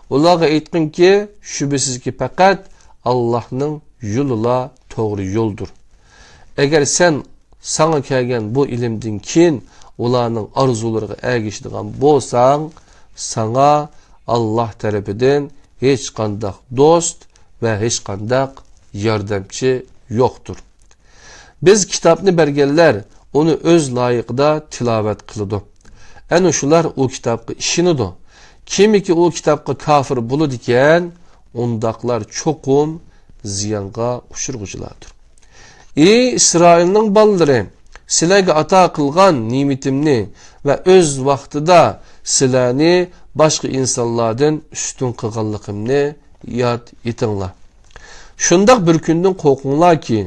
Onlara aytqin ki şüphesiz ki fakat Allah'ın yolula doğru yoldur. Eğer sen sana kelgen bu ilimden kin onların arzularına ergeçdiğin bolsan sana Allah tarafından hiç kandak dost ve hiç kandak yardımcı yoktur. Biz kitapni bergenler onu öz layıqda tilavet kılıdı. En şular o kitapı işinidu. Kimi ki o kitapı kafir buludiken ondaklar çokum ziyonga ushurg'uchilardir. Ey İsrailning balları, sizlarga ata qilgan ne'matimni va o'z vaqtida sizlarni boshqa insonlardan ustun qilganligimni yod etinglar. Shundoq bir kundan qo'rqinglarki,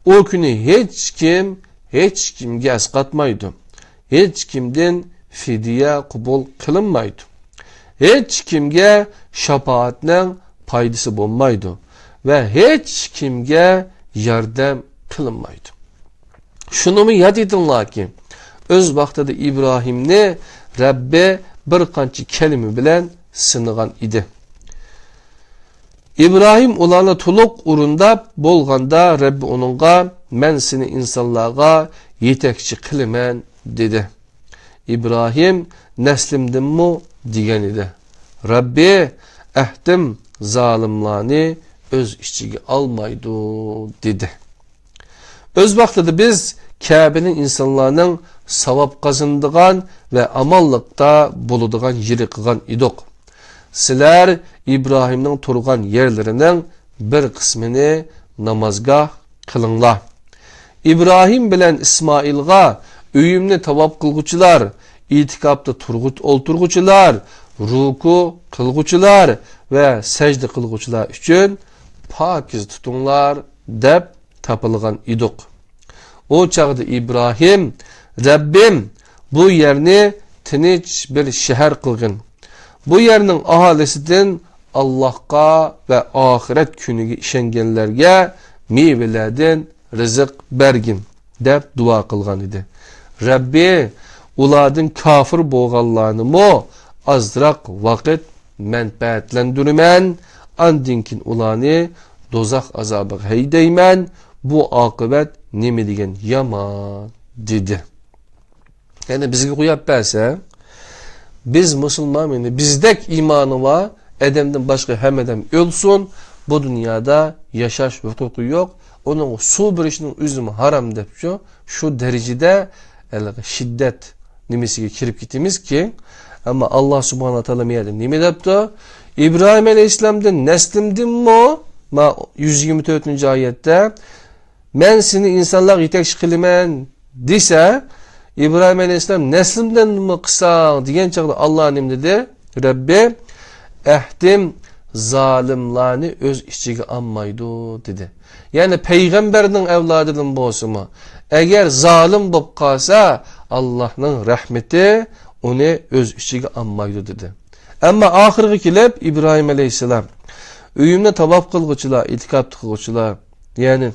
o kuni hech kimga asqatmaydi. Hech kimdan fidya qabul qilinmaydi. Hech kimga shafaatning foydasi bo'lmaydi va hech kimga yordam qilinmaydi. Shunimi yod etinglarki, o'z vaqtida İbrahimni Rabbi bir qancha kalima bilan sinagan edi. İbrahim ularni to'liq o'rindab bo'lganda Rabbi uningga men seni insonlarga yetakchi qilaman dedi. İbrahim naslimdinmi degan edi. Rabbi ahdim zolimlarni o'z ichiga olmaydi dedi. Öz vaqtida biz Kabe'nin insonlarning savob qozonadigan va amonlikda bo'ladigan yeri qilgan edik. Sizlar İbrahimning turgan yerlarining bir qismini namozgoh qilinglar. İbrahim bilan İsmoilga uyimni tavob qilguvchilar, itikobda o'ltirguvchilar, ruku qilguvchilar va sajda qilguvchilar uchun pokiz tutinglar deb tapılgan idik. O çağda İbrahim, Rabbim bu yerni tinch bir shahar qilgin. Bu yerning aholisidan Allohga va oxirat kuniga ishonganlarga mevalardan rizq bergin deb duo qilgan edi. Rabbi ulardan kafir bo'lganlarni azroq vaqt manfaatlandirman, andinkin ularni do'zax azobiga haydayman. Bu akıbet nemi degan yaman dedi. Yani bizga qo'yib bersa, biz musulmon, bizdek imanı var, edemden başka hem edem ölsün, bu dünyada yaşaş hukuku yok. Onun su birişinin üzümü haram dep şu derecede şiddet nimesiga kirip gitimiz ki, ama Allah subhanahu teala meyade nemi depti? İbrahim aleyhisselam'dan neslimdim mi? 124. ayette men seni insanlar yetakchi qilaman desa, İbrahim aleyhisselam neslimden mi qilsang degan chaqda Allah nim dedi? Rabbi ahdim zolimlarni o'z ichiga olmaydi dedi. Yani peygamberning avlodidan bo'lsa-mu, agar zolim bo'lib qolsa, Allohning rahmeti uni o'z ichiga olmaydi dedi. Ammo oxirgi kelib İbrahim aleyhisselam uyimni tavob qilguvchilar, itikobni qilguvchilar, yani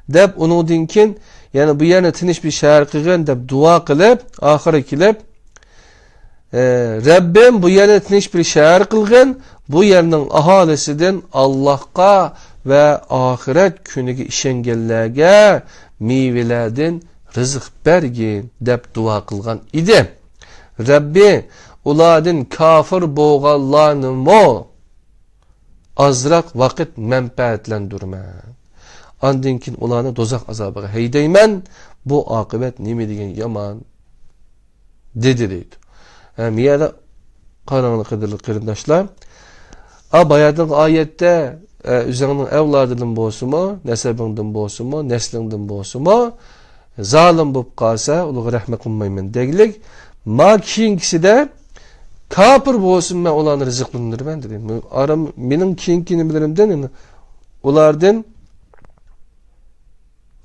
deb uningdan keyin yani bu yerni tinch bir shahar qilgan deb duo qilib, oxiri kelib Rabbim bu yerni tinch bir shahar qilgan, bu yerning aholisidan Allohga va oxirat kuniga ishonganlarga mevalardan rizq bergin deb duo qilgan edi. Rabbi ulardan kafir bo'lganlarni azroq vaqt manfaatlandirma. Andinkin ularni do'zax azobiga haydayman. Bu oqibat nima degan yomon dedi deydi. Miyada qaranliq qadrli qarindoshlar, bayadagi oyatda o'zingning avlodidan bo'lsa-mu, nasabingdan bo'lsa-mu, naslingdan bo'lsa-mu, zolim bo'lib qolsa, ularga rahmat qilmayman deglik. Ma keyingisida kafir bo'lsin, men ularni rizqlandirman dedi. Mening keyingi bilimdan ulardan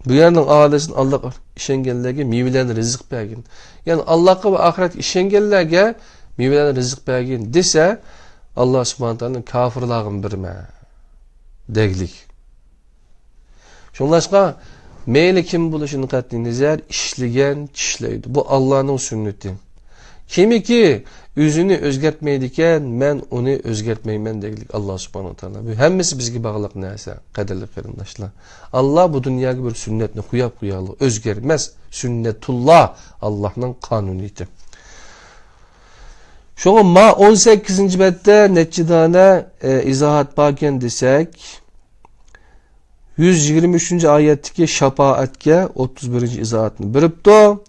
bu yerning ailesini Allah'a ishonganlarga mevalarni rizq bergin. Yani Allah'a ve ahiret ishonganlarga mevalarni rizq bergin desa, Allah subhanahu taolo kafirlarga berma deglik. Shunlashqa meyli kim bo'lishini qat'iy nazar ishlagan tishlaydi. Bu Allohning sunnati. Kimiki yüzünü özgertmeydiken men onu özgertmeymen deglik Allah subhanahu taala. Bu hemmisi bizga bog'liq narsa, qadrli qarindoshlar. Allah bu dunyoga bir sunnatni qo'yib qo'yali, o'zgarmas sunnatulloh, Allohning qonuniyati. Şoňa ma 18-betde neçidana izahat baken desek 123. ayetteki şafaatke 31. izahatını biripdi.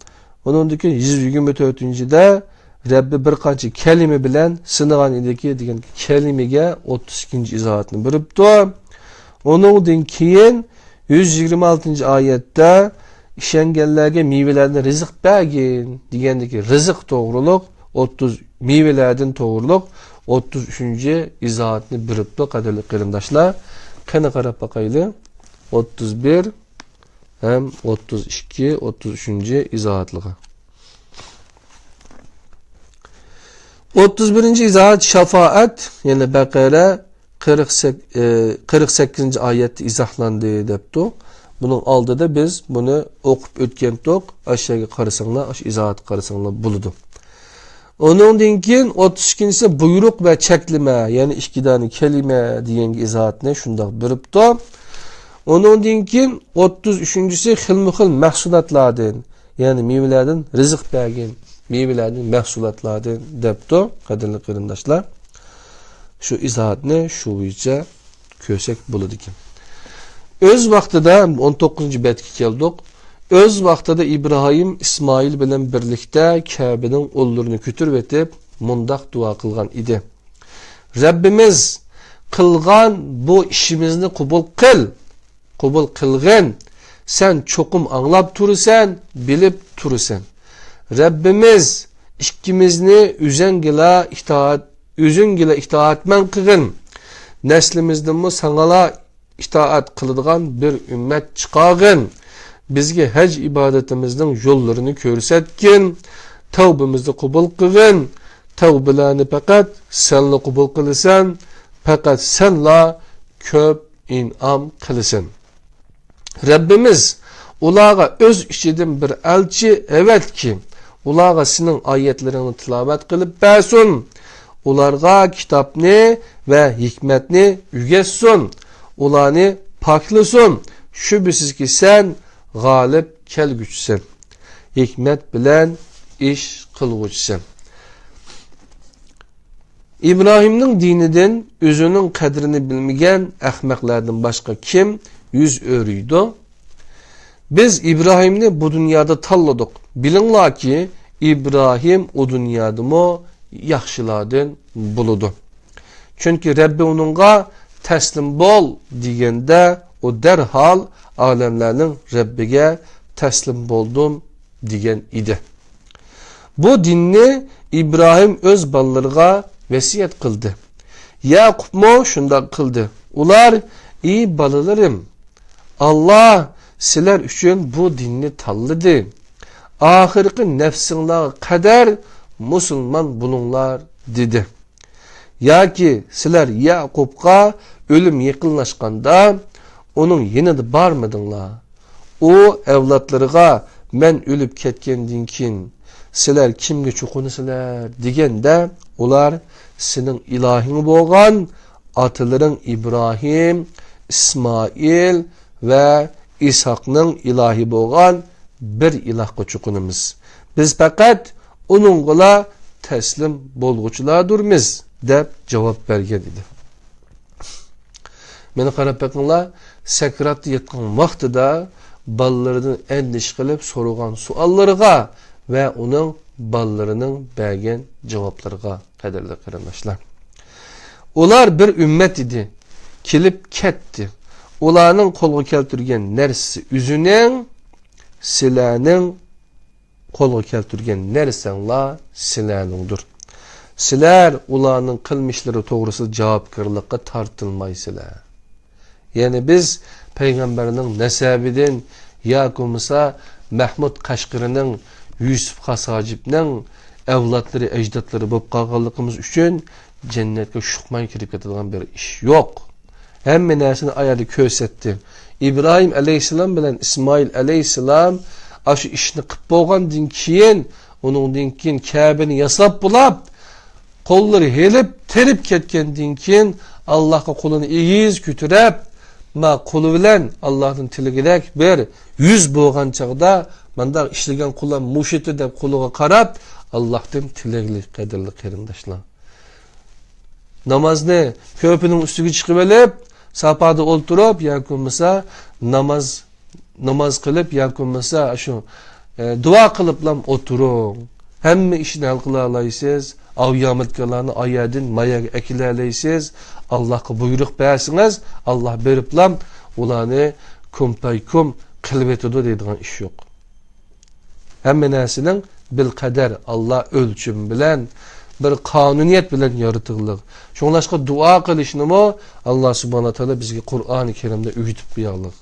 Onundaki 124-de Rabbi bir qancha kelime bilen sınagan edeki degan kelimege 32. izahatını biripdi. Onundan keyin 126 ayette işengellerge meyvelerden rızık bergin degendeki rızık doğruluk 30 meyvelerden doğruluk 33. izahatını biripti kaderli kırındaşlar. Kana qarab bakaylı 31 hem 32 33. izahatlığı. 31. izahat şafaat yani Bakara 48. ayette izahlandı depti. Bunun aldıda biz bunu okup ötkendik. Aşağıya qarasanglar, aş izahat qarasanglar buludu. Onundan keyin 32-si buyruk ve çeklime yani iki tane kelime deyen izahatını şundaq biripti. Onundan keyin 33-si xilma-xil mahsulatlardan yani meyvelerden rızık bergen meyvelerden mahsulatlardan depti. Qadirli qarindoshlar. Şu izahatını şu boyunca kösek buludu ki. Öz vaqtida 19. betga keldik. Öz vaqtida İbrahim İsmail bilan birlikte Kabe'nin o'llarini ko'tarib etib mundaq duo qilgan edi. Rabbimiz qilgan bu ishimizni qabul qilgin. Sen çoqum anglab tursan, bilib tursan. Rabbimiz ikkimizni özüngila itoatman qilgin. Neslimizdan sangala itaat qiladigan bir ümmet chiqargin. Bizge hac ibadetimizden yollarını ko'rsatgin. Tavbimizni qabul qilgin. Tavbalarni faqat senla qabul qilasan. Faqat senla ko'p in'am qilasan. Rabbimiz ularga öz içinden bir elçi evet ki ularga senin ayetlerini tilavet qilib bersin. Ularga kitapni ve hikmetni ügetsin. Ularni paklasın. Şüphesiz ki sen galip kelgüçsen. Hikmet bilen iş kılgüçsen. İbrahim'nin dininden özünün kadrini bilmegen ahmaklardan başka kim yüz örüydü? Biz İbrahim'ni bu dünyada talladık. Bilinla ki İbrahim o dünyada mı yaxşılardan buludu. Çünkü Rabbi onunla teslim bol degende o derhal alemlerin Rabbiga teslim boldum degen idi. Bu dinni İbrahim öz ballarına vesiyet kıldı. Yakup mu şunda kıldı. Ular iyi balalarım. Allah sizler üçün bu dinni talladı. Ahirki nefsinler kadar Müslüman bulunlar dedi. Ya ki sizler Yakup'a ölüm yakınlaşkanda onun yanında barmadınlar. O evlatlarına men ölüp ketkendiğin kin sizler kimge çokunusizler degende ular senin ilahin bolgan ataların İbrahim, İsmail ve İshak'nın ilahi bolgan bir ilahga çokunumuz. Biz fakat onunla teslim bolguçulardırmız dep cevap bergen idi. Meni qarab bakinglar, sakratda yetgan vaqtida ballarını endish qilib so'ragan suallarga ve onun ballarının bergen cevaplarga qadrli qarindoshlar. Ular bir ümmet idi. Kelip ketdi. Ularning qo'lga keltirgan narsasi üzünen, sizlarning qo'lga keltirgan narsanglar sizlarningdir. Sizlar ularning qilmishlari to'g'risida javobgarlikka tortilmaysizlar. Yani biz peygamberinin nesabidan yakumsa Mahmud Qashqarining Yusuf Qasajibning evlatları, ecdatları bo'lib qolganligimiz uchun jannatga shuqmay kirib ketadigan bir ish yo'q. Hamma narsani ayadi ko'rsatdi. İbrahim aleyhisselam bilan İsmail aleyhisselam aşı ishni qilib bo'lgandan keyin uningdan keyin Ka'bani yasab bulab qo'llari helib terib ketgandan keyin Allohga qo'lini egiz ko'tarib ma qo'li bilan Allohning tiligidek bir yüz bo'lgan chaqda manda ishlagan qulam mushiti deb qo'liga qarab Allohdan tilagli qadrli qarindoshlar. Namozni ko'pining ustiga chiqib olib, sapada o'ltirib yoki bo'lmasa namoz qilib yoki bo'lmasa shu duo qilib ham o'tiring. Hamma ishni hal qila olasiz. Avyamatlarni ayadin mayaga akila olasiz. Allah'a buyruk bersiniz, Allah beriplam ulanı kumpaykum qilib etidi deydigan iş yok. Hemme narsinin bil kader Allah ölçüm bilen bir kanuniyet bilen yaratıqlıq. Şoňlaşqa dua qilishni Allah subhanahu taala bizge Qur'an-ı Kerimde öğütüp buyarlıq.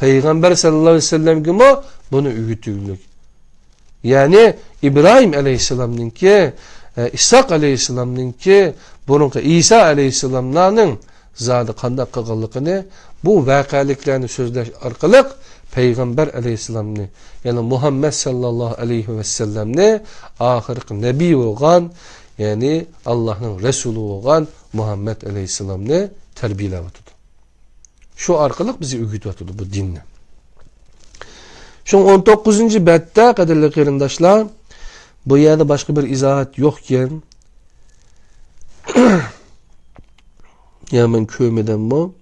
Peygamber sallallahu aleyhi ve sellemge mo bunu öğütüylük. Yani İbrahim aleyhisselam'nınki, İshak aleyhisselam'nınki, bununki İsa aleyhisselam'nın zadi qandaq qılğanlygyny bu vakaliklerini sözleş arkalık Peygamber aleyhisselam'ni yani Muhammed sallallahu aleyhi ve sellem'ni ahirki nebi olan yani Allah'ın Resulü olan Muhammed aleyhisselam'ni terbiyelevatıdı. Şu arkalık bizi öğütüvatıdı bu dinle. Şu 19. bette kaderli kıyırındaşlar bu yerde başka bir izahat yokken ya ben köymeden bu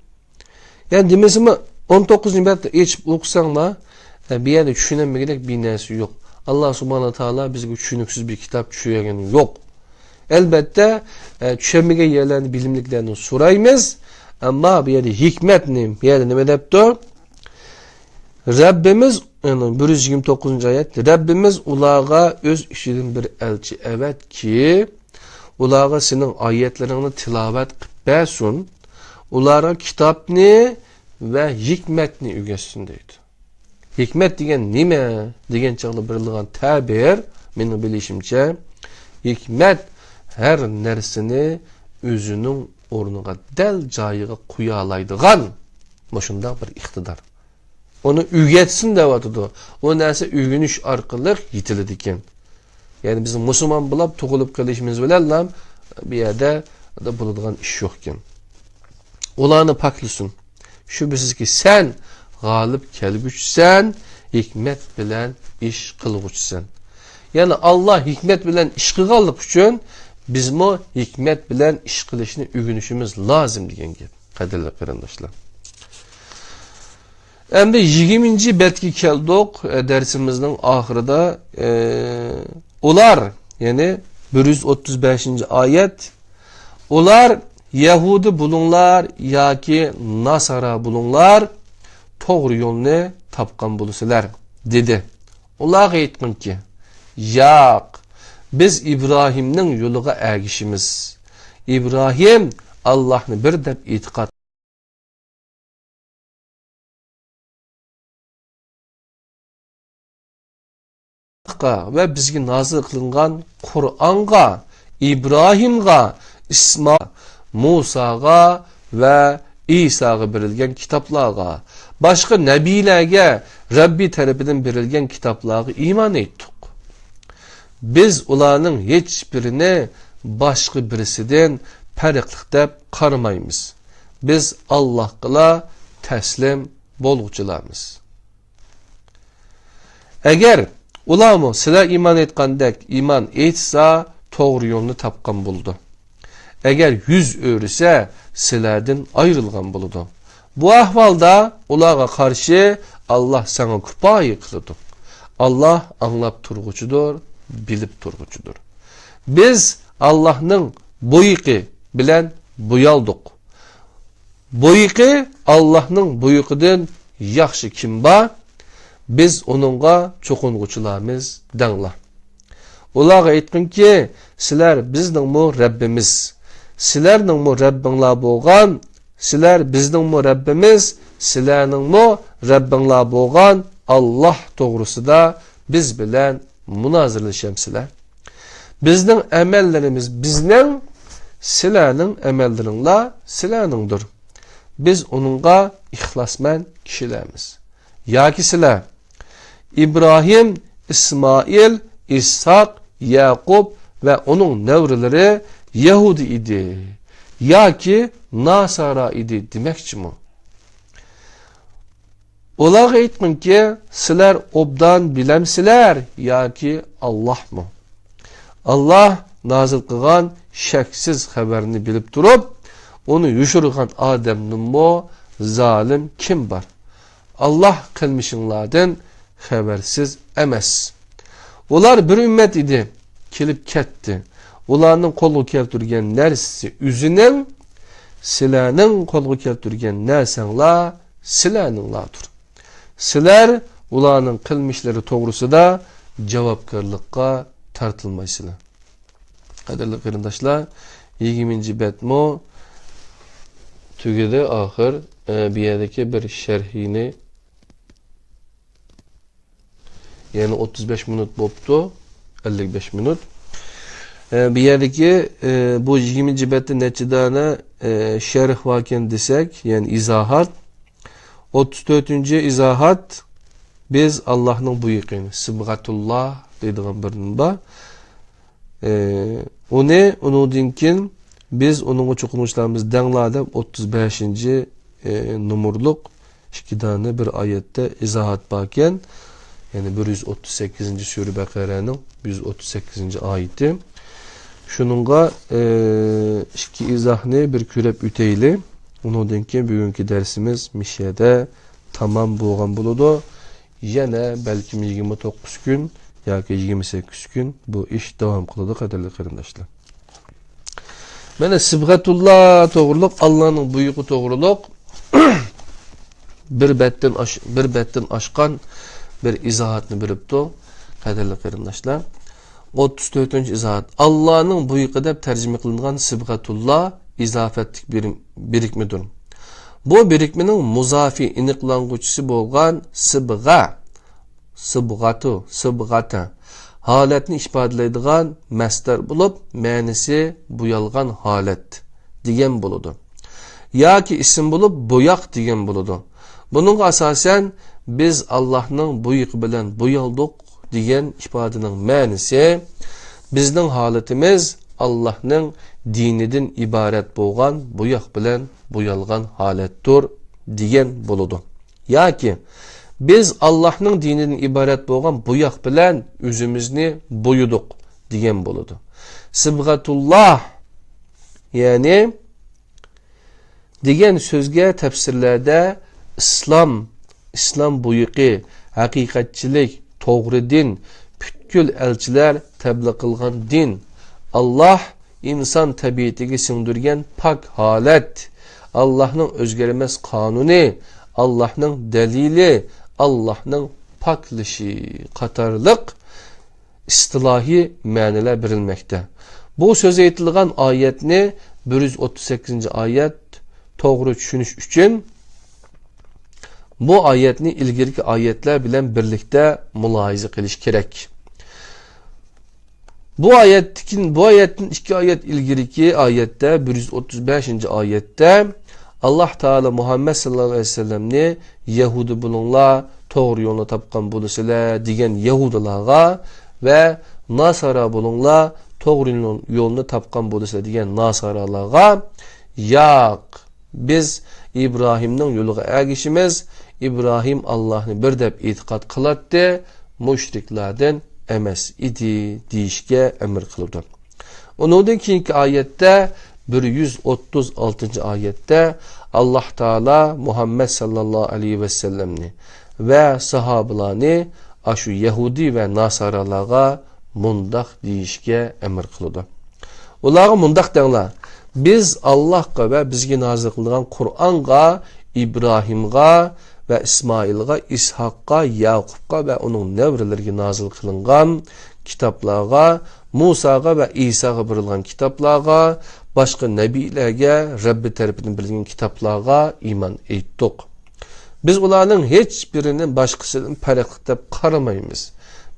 yani demesi mi 19. bette geçip okusan da bir yerde düşünemeyecek bir nesi yok. Allah subhanahu ta'ala bize düşünüksüz bir kitap düşüyorken yok. Elbette düşemeyecek yerlerini bilimliklerini sorayımız ama bir yerde hikmetini bir yerde ne medepti? Rabbimiz yani 129. ayet Rabbimiz ulağa öz işinin bir elçi evet ki ulağa senin ayetlerini tilavet besun ulara kitapni ve hikmetni ügessin deydi. Hikmet degen nime degen çağlı birilgan tabir benim bilişimçe hikmet her nersini özünün ornuğa del jayıga kuyalaydıgan moşunda bir iktidar. Onu ügetsin devatıdı. O nerse ügünüş arkalık yitilidiken. Yani bizim Müslüman bulap tuğulup kalışımız bilen bir yerde da bulunduğun iş yokken. Olanı paklısın. Şüphesiz ki sen galip kelgüçsen, hikmet bilen iş kılgüçsen. Yani Allah hikmet bilen iş kılgallık için bizim o hikmet bilen iş kılışını ügünüşümüz lazım diyen gibi. Kaderli kardeşler. Hem de 20. betki keldik dersimizin ahırda ular yani 135. ayet ular Yahudi bulunlar ya ki Nasara bulunlar doğru yolunu tapkan bulurlar dedi. Ular aytqan ki yak biz İbrahim'nin yoluga ergişimiz. İbrahim Allah'ını bir dep itiqat ve bizge nazil kılıngan Kur'an'a, İbrahim'a, İsmail, Musa'ga ve İsa'ga berilgen kitaplarga, başka nebilerge Rabbi tarafından berilgen kitaplarga iman ettik. Biz ularning hiçbirini başka birisinden farklı dep qaramaymiz. Biz Allah'a teslim bolguçularmiz. Eğer ulamı sizler iman etqandek iman etsa doğru yolunu tapkan buldu. Eğer yüz örüse sizlerden ayrılgan buldu. Bu ahvalda ulağa karşı Allah sana kupayı kılıdı. Allah anlap turguçudur, bilip turguçudur. Biz Allah'ın buyuqi bilen buyaldık. Buyuqi Allah'ın buyuqidan yaxşı kim ba? Biz onunla çokunguçularımız dağla. Ulağa aytqan ki, sizler bizning mu Rabbimiz. Sizlerning mu Rabbinglar bolgan, sizler bizning mu Rabbimiz, sizlerning mu Rabbinglar bolgan Allah doğrusida biz bilen münazirleşemsizler. Bizning amellerimiz bizning, sizlerning amellaringlar sizlerningdir. Biz onunla ihlasmen kişilerimiz. Ya ki sizler İbrahim, İsmail, İshak, Yakub ve onun nevreleri Yahudi idi. Ya ki Nasara idi demekçi mi? Olar aytqan ki sizler obdan bilemsiler ya ki Allah mı? Allah nazil qılgan şeksiz haberini bilip durup onu yuşurgan Adem'nin mu zalim kim var? Allah kılmışınlardan habersiz emes. Ular bir ümmet idi, kelip ketdi. Ularning qo'lga keltirgan narsasi üzünün sizlarning qo'lga keltirgan narsanglar sizlarninglardir. Sizlar ularning qilmishlari to'g'risida javobgarlikqa tortilmaysizlar. Qadrli qarindoshlar, 20-betmo tugidi oxir bu yerdagi bir sharhini yani 35 minut bo'pti, 55 minut. Bu yerdagi bu 20-betda necha dona sharh vaken desak, yani izohat 34-izohat biz Allohning buyruqini Sibghatullah deydigan bir nima. Undan keyin biz onun uçuqunuşlarımız denglarda 35. numurluq 2 dana bir ayette izahat bakken, yani 138. Sure Baqara'nın 138. ayeti. Şununla 2 izahını bir körep üteyli. Ondan keyin bugünkü dersimiz mişede tamam bo'lgan bo'ladi. Yana belki 29 gün yoki 28 gün bu iş devam qiladi, qadrli qarindoshlar. Mana Sibghatullah to'g'riliq, Allohning buyruqi to'g'riliq bir betdan oshgan bir izohatni beribdi, qadrli qarindoshlar. 34-izohat. Allohning buyruqi deb tarjima qilingan Sibghatullah izofatlik birikmidir. Bu birikmening muzafi iniqlanguchisi bo'lgan sibghata holatni ifodalaydigan masdar bo'lib, ma'nisi bo'yalgan holat degan bo'ladi. Yoki ism bo'lib bo'yoq degan bo'ladi. Buning asosan biz Allohning buyruqi bilan bo'yaldik degan ifodaning ma'nisi bizning holatimiz Allohning dinidan iborat bo'lgan bo'yoq bilan bo'yalgan holatdir degan bo'ladi. Yoki biz Allohning dinidan iborat bo'lgan bo'yoq bilan o'zimizni bo'yudik degan bo'ladi. Sibghatullah ya'ni degan so'zga tafsirlarda islom buyuqi, haqiqatchilik, to'g'ri din, butkul elchilar tabliq qilgan din, Allah inson tabiatiga singdirgan pok holat, Allohning o'zgarmas qonuni, Allohning dalili, Allohning poklishi qatorliq istilohiy ma'nolar berilmoqda. Bu so'z aytilgan oyatni 138-oyat to'g'ri tushunish uchun bu oyatni ilgirki oyatlar bilan birlikda mulohaza qilish kerak. Bu oyatning 2 oyat ilgirki oyatda 135-oyatda Allah Teala Muhammed sallallahu aleyhi ve sellemni Yahudi bulunlar, to'g'ri yo'lni topgan bo'lisizlar degan Yahudilarga ve Nasara bulunlar, to'g'ri yo'lni topgan bo'lisizlar degan Nasaralarga, yo'q, biz İbrahimning yo'liga ergishimiz, İbrahim Allah'ni bir deb e'tiqod qiladi, mushriklardan emas idi deyishga emir qildi. Ondan keyingi oyatda 136-oyatda Allah Teala Muhammed sallallahu aleyhi ve sellemni ve sahabalarni aşu Yahudi ve Nasaralarga mundaq deyishga emir qildi. Ularga mundaq denglar: biz Allah'a ve bizga nazil qilingan Qur'onga, İbrahimga ve İsmailga, İshaqqa, Yaqubqa ve onun nevrileriga nazil qilingan kitaplarga, Musaga ve İsa'ga berilgan kitaplarga, başka nebilerge, Rabbi tarafından bildiğin kitaplarga iman ettik. Biz ularning hiçbirinin başkasından farklı deb qaramaymiz.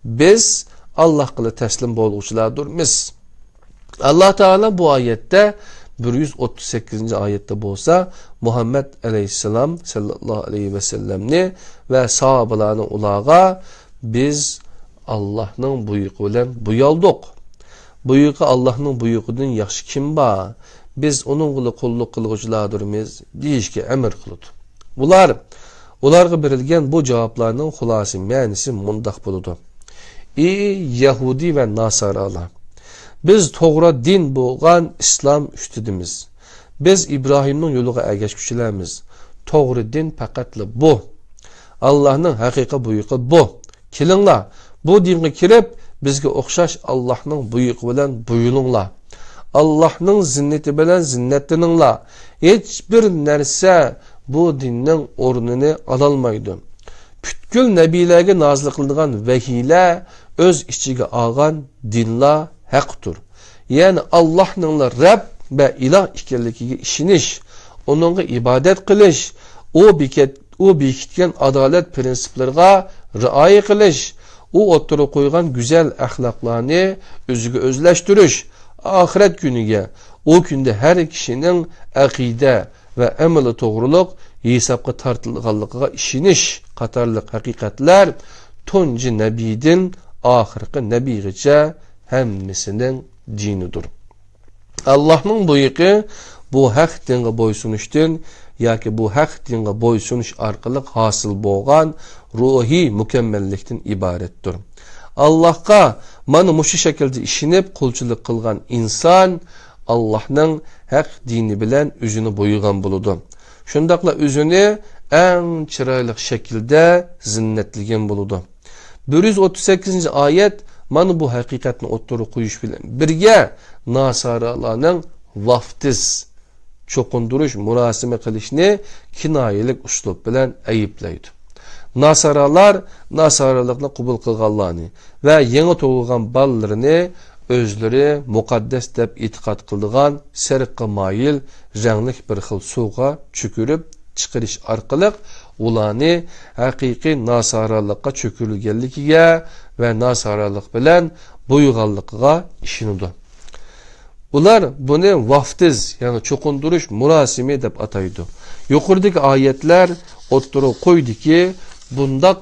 Biz Allah'a teslim bo'luvchilardirmiz. Allah Teala bu ayette 138-oyatda bo'lsa Muhammed aleyhisselam sallallahu aleyhi ve sellemni ve sahabalarni ularga biz Allah'ның buyruqi bilan bo'yaldik. Buyruqi Allohning buyruqidan yaxshi kim bor? Biz onun qulluq qiluvchilardirmiz deyishga emir qildi. Ularga berilgan bu javoblarning xulosi ma'nisi mundaq bo'ladi: ey Yahudi ve Nasaralar, biz to'g'ri din bo'lgan islom ustidimiz. Biz İbrahimning yo'liga ergashuvchilarmiz. To'g'ri din faqatli bu. Allohning haqiqiy buyruqi bu. Kelinglar, bu dinga kirib bizga o'xshash Allohning buyruqi bilan buyulinglar. Allah'ның zinneti bilen zinnetleninglar. Hiçbir narsa bu dinning o'rnini alolmaydi. Bütkül nebilerge nazil kılıngan vehiyler öz içige algan dinler haktır. Yani Allah'nın Rab ve ilah ikenligiga işiniş, onunla ibadet kılış, o bekitken adalet prensiplerine riayet kılış, o oturup koygan güzel ahlaklarını özüge özleştiriş, ahiret günüge, o günde her kişinin akide ve emeli doğruluk hesapga tartılganlığa işiniş qatarlıq hakikatler tunji nebidin ahirki nebigice hemmisinin dinidir. Allah'ın buyuqi bu haq dinge boysunuşdan yoki bu haq dinge boysunuş arqali hasıl bolgan ruhi mükemmellikten ibarettir. Allah'a mana mushu şekilde işinip kulçuluk kılgan insan Allah'ın haq dini bilen özünü boyugan buludu. Şundaqla özünü en chiroyli şekilde zinnetligen buludu. 138. ayet mana bu haqiqatni o'ttirib qo'yish bilan birga nasaralarning vaftiz cho'qindirish murosimi qilishni kinoyalik uslub bilan ayiblaydi. Nasaralar nasaralikni qabul qilganlarni va yangi tug'ilgan bolalarini özleri muqaddas deb e'tiqod qilgan sariqqa moyil ranglik bir xil suvga cho'kirib chiqarish orqali ularni haqiqiy nasaralikqa cho'kirilganligiga va nasaralik bilan bo'yganligiga ishonadi. Ular buni vaftiz, ya'ni cho'qindirish murosimi deb ataydi. Yuqoridagi oyatlar o'ttirib qo'ydiki, bundaq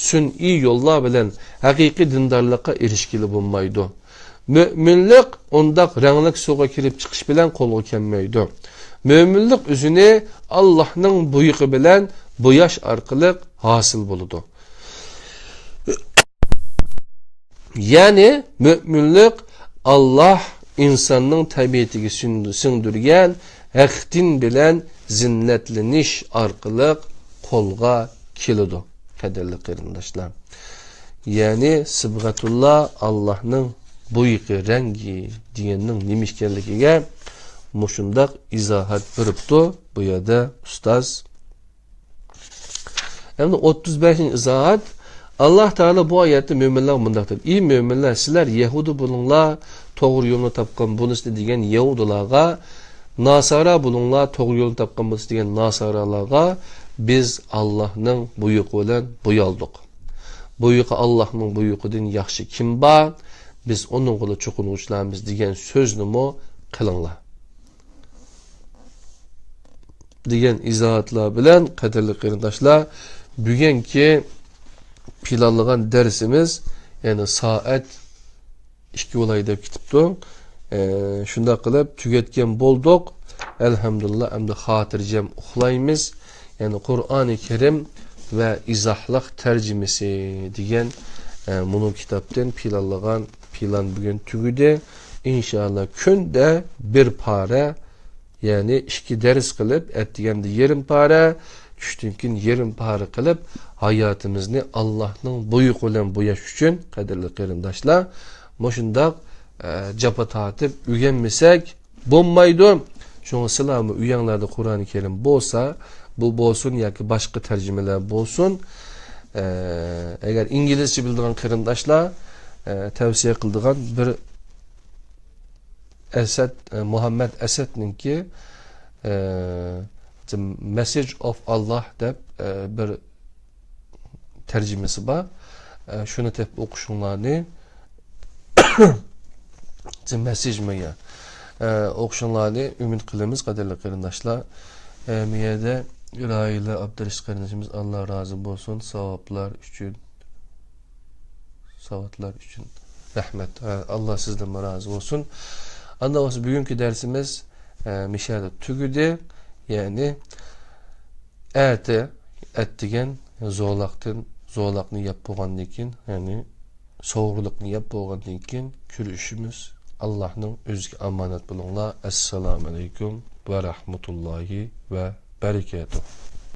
sun'iy yo'llar bilan haqiqiy dindarlikqa erishgili bo'lmaydi. Müminlik ondaq ranglik suğa kirib chiqish bilan qo'lga kelmaydi. Müminlik özünü Allah'ın buyuqi bilan boyash orqali hosil bo'ladi. Yani müminlik Allah insanın tabiatiga singdirgan haqdin bilan zinnetlenish orqali qo'lga keladi. Qadirli qarindoshlar. Yani Sibghatullah Allah'ın buyuqi rengi deganning nima ekanligiga mushundaq izohat beribdi bu yerda ustoz. Endi 35. izohat Allah Teala bu oyatda mo'minlar mundaqdir. Ey mo'minlar, sizlar Yahudi bo'linglar, to'g'ri yo'lni topgan bo'lisizlar degan Yahudilarga, Nasara bo'linglar, to'g'ri yo'lni topgan bo'lisizlar degan Nasaralarga biz Allohning buyruqi bilan bo'yaldik. Buyruqi Allohning buyruqidan yaxshi kim bor? Biz onun qo'li cho'qinuvchilarimiz degan so'zni mo qilinglar. Degan izohatlar bilan qadrli qarindoshlar, bugungi planlagan darsimiz yani soat 2 bo'lay deb ketibdi. Shunda qilib tugatgan bo'ldik. Elhamdülillah endi xotirjam uxlaymiz. Yani Qur'oni Karim ve izohliq tarjimasi degan bunu kitaptan planlagan plan bugün tügüde. İnşallah künde bir para yani 2 ders kılıp ettiğimde yarım para düştünkün yarım para kılıp hayatımızı Allah'ın buyruğu bilen boyaş üçün kaderli qarindoshlar moşundaq japa tatip üyenmesek bommaydı. Şoňa silami üyenlerde Kur'an-ı Kerim bolsa bu bolsun yoki başka tercümeler bolsun. Eğer İngilizce bildiğin qarindoshlar tavsiye kıldığan bir Muhammed Esed'ninki The Message of Allah deb bir tercümesi var. Şunu tep okuşunlarını The Message mi ya? Okuşunlarını ümit kılımız kaderli qarindoshlar. Miyede İlahiyle Abdülreşit kardeşimiz Allah razı olsun. Savaplar için rahmet. Allah sizden razı olsun. Anda olsun bugünkü dersimiz Mişada tügüde yani ettigen zorlaqni yap bolgandan keyin yani soğurluqni yap bolgandan keyin kürüşümüz Allah'ın özgü amanet bulunla. Esselamu aleyküm ve rahmetullahi ve berekatuhu.